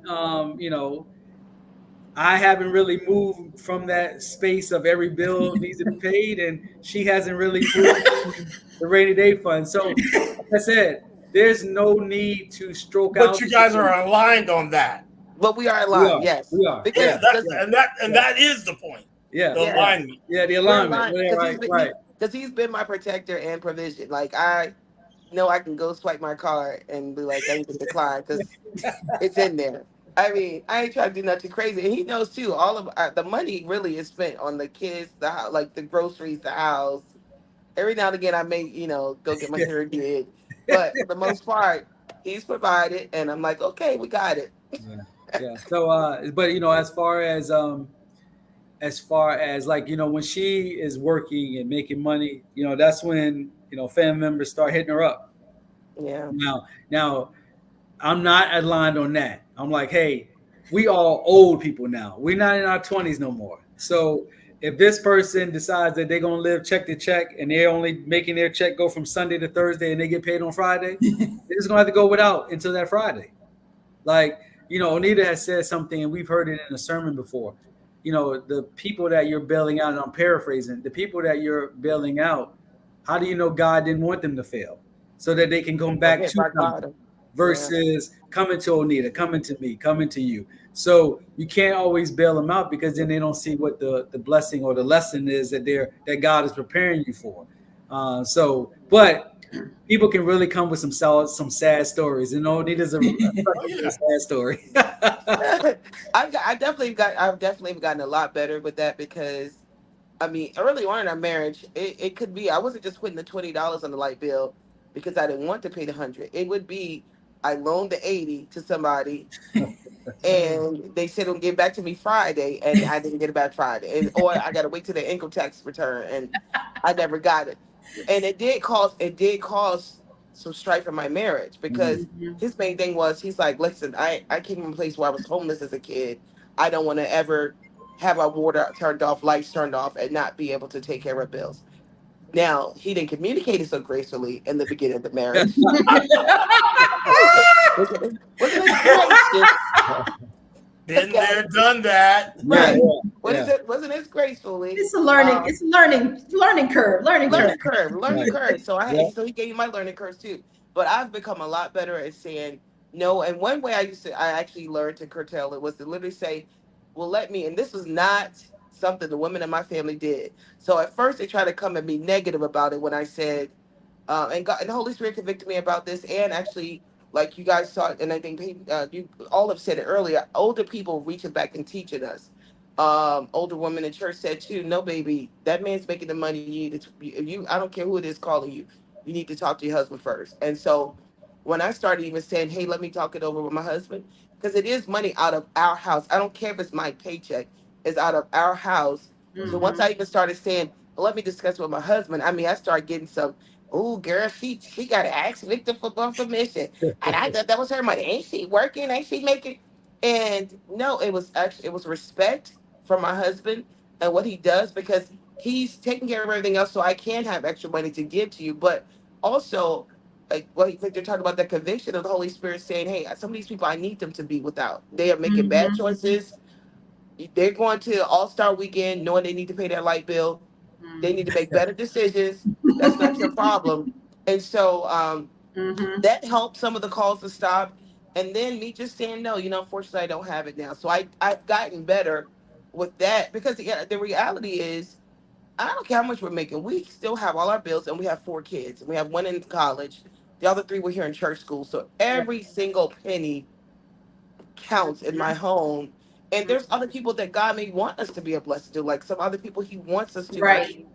Speaker 4: I haven't really moved from that space of every bill needs to be paid, and she hasn't really moved the rainy day fund. So, like I said, there's no need to stroke out.
Speaker 3: But you guys are aligned on that.
Speaker 2: But we are aligned. Yes,
Speaker 4: we are.
Speaker 2: Because
Speaker 3: that is the point.
Speaker 4: Yeah,
Speaker 3: the alignment.
Speaker 4: Yeah, the alignment.
Speaker 2: Because he's been my protector and provision. Like know I can go swipe my card and be like, I need to decline because it's in there. I mean, I ain't trying to do nothing crazy. And he knows too, all of the money really is spent on the kids, the house, like the groceries, the house. Every now and again, I may, go get my hair did. But for the most part, he's provided. And I'm like, okay, we got it.
Speaker 4: Yeah. Yeah. So, but as far as like, when she is working and making money, that's when, family members start hitting her up.
Speaker 2: Yeah.
Speaker 4: Now, I'm not aligned on that. I'm like, hey, we all old people now. We're not in our 20s no more. So if this person decides that they're gonna live check to check and they're only making their check go from Sunday to Thursday and they get paid on Friday, they're just gonna have to go without until that Friday. Like, Onita has said something, and we've heard it in a sermon before. The people that you're bailing out, and I'm paraphrasing, the people that you're bailing out, how do you know God didn't want them to fail? So that they can come back
Speaker 2: Hit
Speaker 4: to
Speaker 2: rock
Speaker 4: God
Speaker 2: bottom.
Speaker 4: versus coming to Onita, coming to me, coming to you. So you can't always bail them out because then they don't see what the blessing or the lesson is that God is preparing you for. But people can really come with some sad stories. Onita's a sad story.
Speaker 2: I've definitely gotten a lot better with that because I mean, early on in our marriage, it could be I wasn't just putting the $20 on the light bill because I didn't want to pay the 100. It would be I loaned the 80 to somebody and they said it'll get back to me Friday and I didn't get it back Friday. Or I gotta wait till the income tax return and I never got it. And it did cause some strife in my marriage because his main thing was he's like, listen, I came from a place where I was homeless as a kid. I don't want to ever have our water turned off, lights turned off, and not be able to take care of bills. Now, he didn't communicate it so gracefully in the beginning of the marriage. Wasn't it gracious?
Speaker 3: Been there, done that.
Speaker 2: Right.
Speaker 4: Yeah.
Speaker 2: Wasn't as gracefully.
Speaker 1: It's a learning curve.
Speaker 2: Learning curve. So
Speaker 4: Yeah.
Speaker 2: so he gave me my learning curve too. But I've become a lot better at saying no. And one way I actually learned to curtail it was to literally say, well, let me, and this was not something the women in my family did. So at first they tried to come and be negative about it when I said, and God and the Holy Spirit convicted me about this, and actually, like you guys saw, and I think you all have said it earlier. Older people reaching back and teaching us. Older women in church said too, "No, baby, that man's making the money. You need to. You, I don't care who it is calling you. You need to talk to your husband first." And so, when I started even saying, "Hey, let me talk it over with my husband," because it is money out of our house. I don't care if it's my paycheck; it's out of our house. So once I even started saying, well, "Let me discuss with my husband," I mean, I started getting some. Oh, girl, she got to ask Victor for permission, and I thought that was her money. Ain't she working? Ain't she making? And no, it was respect for my husband and what he does because he's taking care of everything else, so I can have extra money to give to you. But also, like, well, Victor talked about the conviction of the Holy Spirit saying, "Hey, some of these people, I need them to be without. They are making bad choices. They're going to All Star Weekend knowing they need to pay their light bill. They need to make better decisions. That's not your problem." And so that helped some of the calls to stop. And then me just saying no, unfortunately I don't have it now. So I've gotten better with that because the reality is I don't care how much we're making. We still have all our bills and we have 4 kids. And we have one in college. The other 3 were here in church school. So every single penny counts in my home. And there's other people that God may want us to be a blessing to, like some other people He wants us to actually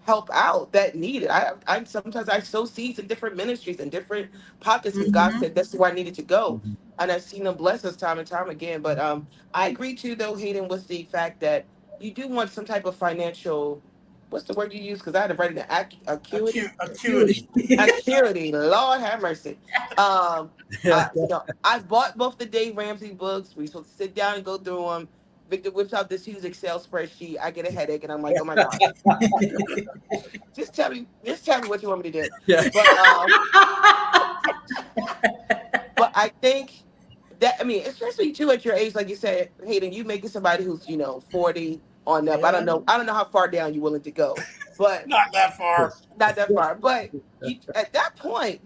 Speaker 2: help out that need it. I sometimes I sow seeds in different ministries and different pockets because God said that's where I needed to go, and I've seen Him bless us time and time again. But I agree too, though, Hayden, with the fact that you do want some type of financial. What's the word you use? Because I had to write it acuity. Acuity. Lord have mercy. I've bought both the Dave Ramsey books. We supposed to sit down and go through them. Victor whips out this huge Excel spreadsheet. I get a headache, and I'm like, "Oh my God!" just tell me what you want me to do.
Speaker 4: Yeah.
Speaker 2: But I think that especially too at your age, like you said, Hayden, you making somebody who's 40 on up.
Speaker 3: Yeah.
Speaker 2: I don't know how far down you're willing to go, but
Speaker 3: Not that far.
Speaker 2: not that far. But at that point,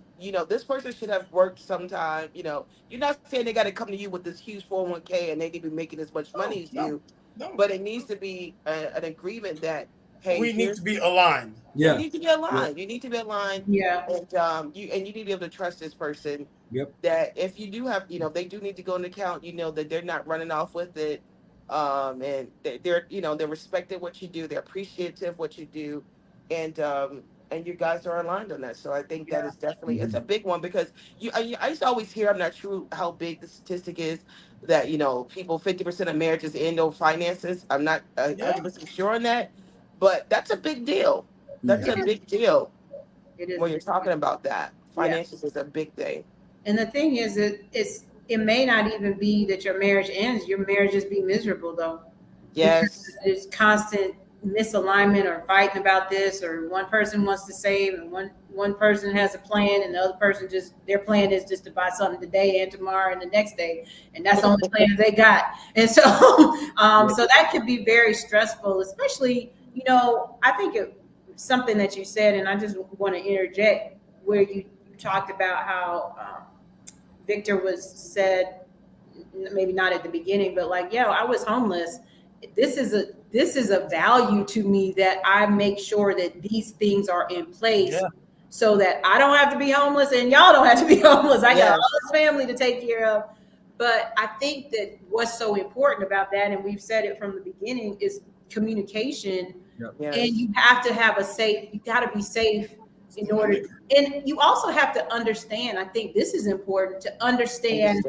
Speaker 2: this person should have worked sometime. You're not saying they got to come to you with this huge 401k and they need to be making as much money as you,
Speaker 3: No.
Speaker 2: but it needs to be an agreement that hey,
Speaker 3: we need
Speaker 2: here's
Speaker 3: to be aligned.
Speaker 2: you
Speaker 4: Yeah.
Speaker 2: need to be aligned. You need to be aligned,
Speaker 1: Yeah.
Speaker 2: and you need to be able to trust this person.
Speaker 4: Yep.
Speaker 2: That if you do have, they do need to go into account. That they're not running off with it, and they're they're respecting what you do. They're appreciative what you do, and you guys are aligned on that. So I think that
Speaker 1: Yeah.
Speaker 2: is definitely it's a big one because I used to always hear, I'm not sure how big the statistic is, that people 50% of marriages end over finances. I'm not
Speaker 3: Yeah.
Speaker 2: 100% sure on that, but that's a big deal. That's
Speaker 4: Yeah.
Speaker 2: a big deal
Speaker 1: It is.
Speaker 2: when you're talking about that.
Speaker 1: Yeah.
Speaker 2: Finances is a big thing.
Speaker 1: And the thing is, it may not even be that your marriage ends. Your marriage just be miserable though.
Speaker 2: Yes.
Speaker 1: There's constant misalignment or fighting about this, or one person wants to save and one person has a plan and the other person just their plan is just to buy something today and tomorrow and the next day, and that's the only plan they got. And so so that could be very stressful, especially I think something that you said, and I just want to interject, where you talked about how Victor was said, maybe not at the beginning, but like, I was homeless. This is a value to me, that I make sure that these things are in place, so that I don't have to be homeless and y'all don't have to be homeless. I got all this family to take care of. But I think that what's so important about that, and we've said it from the beginning, is communication.
Speaker 2: Yes.
Speaker 1: And you have to have you got to be safe in order. And you also have to understand, I think this is important, to understand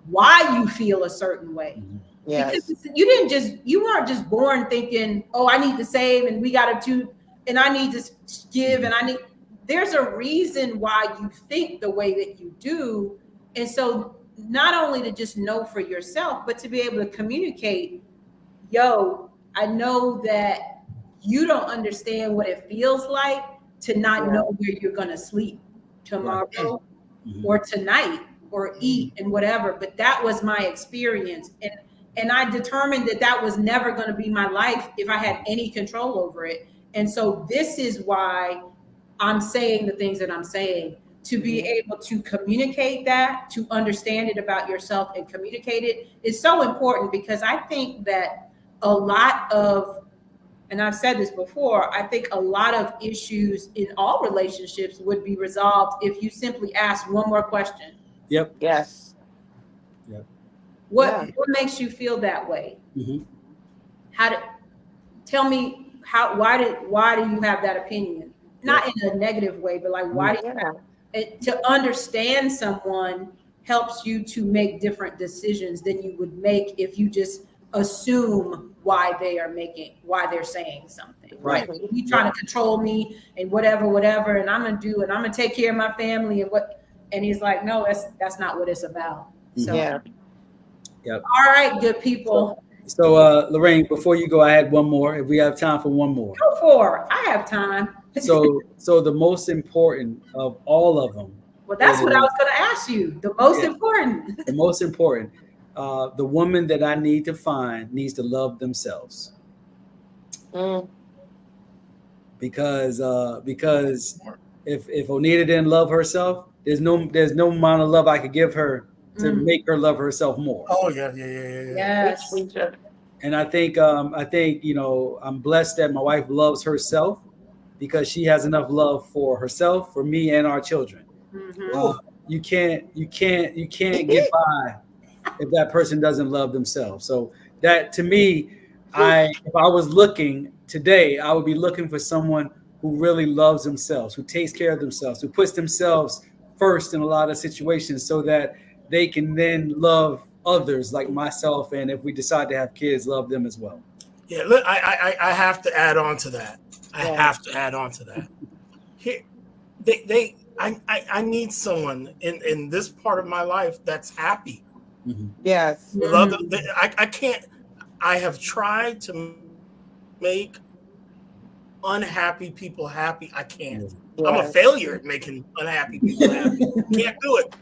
Speaker 1: why you feel a certain way.
Speaker 2: Yes.
Speaker 1: Because you weren't just born thinking, oh, I need to save and we got to and I need to give and there's a reason why you think the way that you do. And so not only to just know for yourself, but to be able to communicate, I know that you don't understand what it feels like to not know where you're going to sleep tomorrow or tonight or eat and whatever. But that was my experience. And I determined that was never going to be my life if I had any control over it. And so this is why I'm saying the things that I'm saying, to be able to communicate that, to understand it about yourself and communicate it is so important, because I think that a lot of, and I've said this before, I think a lot of issues in all relationships would be resolved if you simply ask one more question.
Speaker 4: Yep.
Speaker 2: Yes.
Speaker 4: Yep.
Speaker 1: What makes you feel that way? Tell me why do you have that opinion? Not in a negative way, but like, why do you have it? To understand someone helps you to make different decisions than you would make if you just assume why they're saying something.
Speaker 4: Right.
Speaker 1: You trying to control me and whatever, and I'm gonna take care of my family and he's like, no, that's not what it's about. So
Speaker 4: Yep.
Speaker 1: All right, good people.
Speaker 4: So Lorraine, before you go, I had one more. If we have time for one more.
Speaker 1: Go for it. I have time.
Speaker 4: So the most important of all of them.
Speaker 1: Well, that's what I was going to ask you. The most important.
Speaker 4: The most important. The woman that I need to find needs to love themselves. Because if Oneita didn't love herself, there's no amount of love I could give her to make her love herself more.
Speaker 3: Oh yeah.
Speaker 1: Yes.
Speaker 4: And I think I'm blessed that my wife loves herself, because she has enough love for herself, for me, and our children. You can't get by if that person doesn't love themselves. So that, to me, if I was looking today, I would be looking for someone who really loves themselves, who takes care of themselves, who puts themselves first in a lot of situations, so that they can then love others like myself, and if we decide to have kids, love them as well.
Speaker 3: Yeah, look, I have to add on to that. Here, I need someone in this part of my life that's happy.
Speaker 2: Yes.
Speaker 3: I can't. I have tried to make unhappy people happy. I can't. I'm a failure at making unhappy people happy. Can't do it.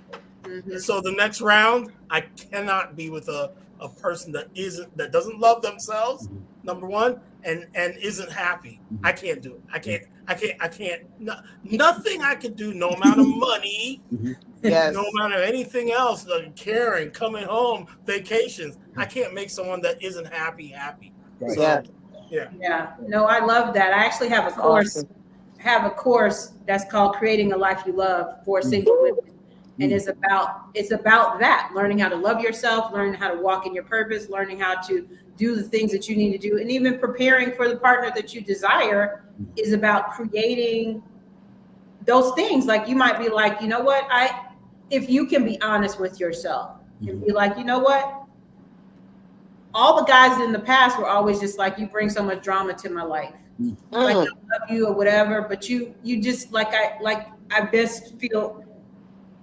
Speaker 3: So the next round, I cannot be with a person that doesn't love themselves, number one, and isn't happy. I can't do it. I can't. Nothing I can do, no amount of money, no amount of anything else, like caring, coming home, vacations. I can't make someone that isn't happy.
Speaker 4: Right.
Speaker 3: So,
Speaker 1: Yeah. No, I love that. I actually have a
Speaker 2: That's
Speaker 1: course.
Speaker 2: awesome.
Speaker 1: Have a course that's called Creating a Life You Love for single women. And it's about that, learning how to love yourself, learning how to walk in your purpose, learning how to do the things that you need to do, and even preparing for the partner that you desire is about creating those things. Like you might be like, you know what, if you can be honest with yourself and be like, you know what, all the guys in the past were always just like, you bring so much drama to my life. Like I love you or whatever, but you just I best feel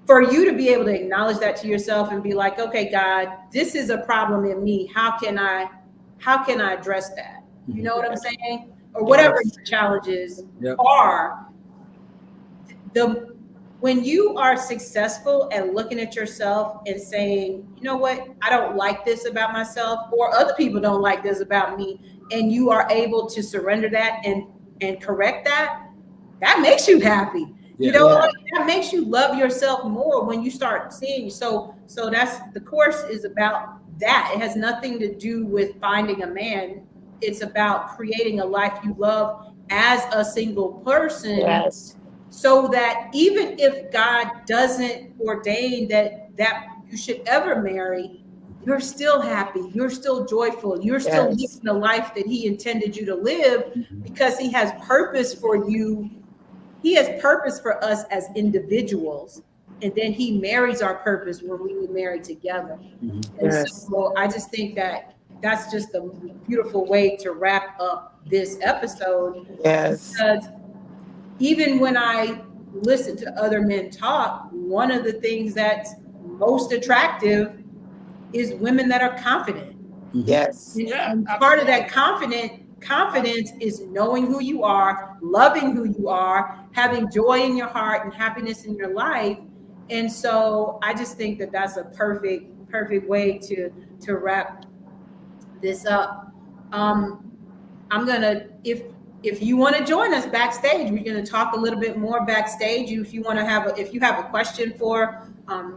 Speaker 1: for you to be able to acknowledge that to yourself and be like, okay, God, this is a problem in me. How can I address that? You know what I'm saying? Or whatever your challenges are. When you are successful at looking at yourself and saying, you know what, I don't like this about myself, or other people don't like this about me, and you are able to surrender that and correct that, that makes you happy. You know, like, that makes you love yourself more when you start seeing. So that's the course is about that. It has nothing to do with finding a man. It's about creating a life you love as a single person.
Speaker 2: Yes.
Speaker 1: So that even if God doesn't ordain that you should ever marry, you're still happy, you're still joyful, you're still living the life that he intended you to live, because he has purpose for you. He has purpose for us as individuals, and then he marries our purpose when we were married together. And so I just think that that's just a beautiful way to wrap up this episode. Because even when I listen to other men talk, one of the things that's most attractive is women that are confident. And part of that confidence is knowing who you are, loving who you are, having joy in your heart and happiness in your life. And so I just think that that's a perfect way to wrap this up. I'm gonna, if you want to join us backstage, we're going to talk a little bit more backstage. If you have a question for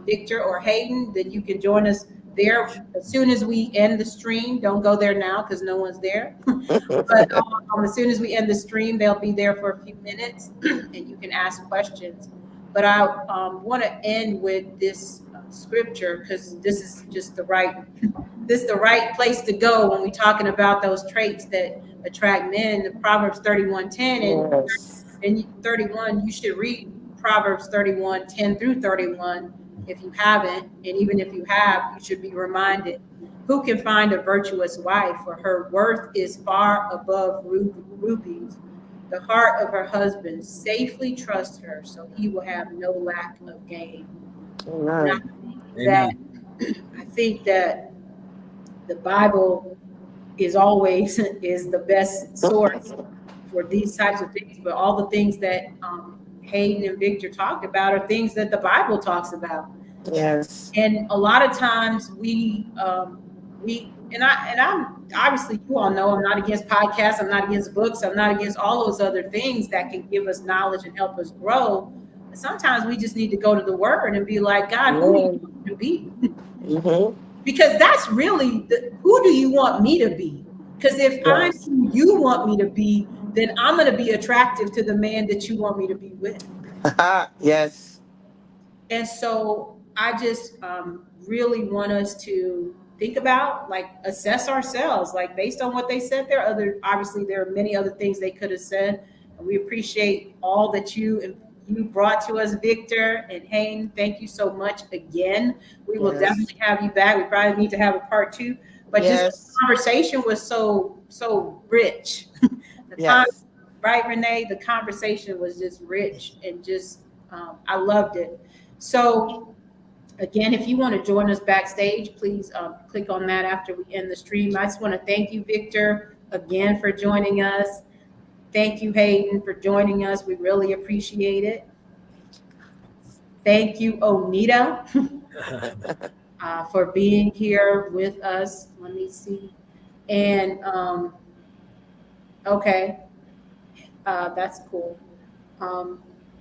Speaker 1: Victor or Haydn, then you can join us there as soon as we end the stream. Don't go there now because no one's there. But as soon as we end the stream, they'll be there for a few minutes and you can ask questions. But I want to end with this scripture, because this is just the right place to go when we're talking about those traits that attract men. Proverbs 31:10 and 31. You should read Proverbs 31:10 through 31 if you haven't, and even if you have, you should be reminded. Who can find a virtuous wife? For her worth is far above rubies. The heart of her husband safely trusts her, so he will have no lack of gain. I think that the Bible is the best source for these types of things, but all the things that Haydn and Victor talked about are things that the Bible talks about. And a lot of times I'm obviously, you all know I'm not against podcasts, I'm not against books, I'm not against all those other things that can give us knowledge and help us grow. But sometimes we just need to go to the Word and be like, God, who do you want me to be? Because that's really who do you want me to be? Because if I'm who you want me to be, then I'm going to be attractive to the man that you want me to be with. And so I just really want us to think about, like, assess ourselves, like, based on what they said there. Obviously there are many other things they could have said. And we appreciate all that you brought to us, Victor and Haydn. Thank you so much again. We will definitely have you back. We probably need to have a part 2, but just the conversation was so rich. Right, Renee? The conversation was just rich and just, I loved it. So again, if you want to join us backstage, please click on that after we end the stream. I just want to thank you, Victor, again for joining us. Thank you, Haydn, for joining us. We really appreciate it. Thank you, Onita, for being here with us. Let me see. And okay, that's cool.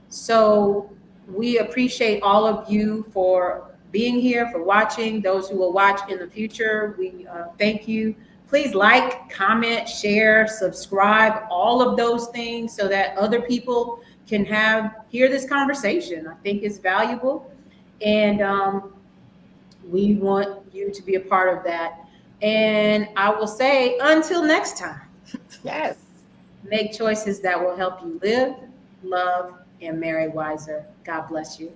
Speaker 1: So we appreciate all of you for being here, for watching. Those who will watch in the future, we thank you please like, comment, share, subscribe, all of those things so that other people can hear this conversation. I think it's valuable. And we want you to be a part of that. And I will say, until next time,
Speaker 2: Yes.
Speaker 1: make choices that will help you live, love, and marry wiser. God bless you.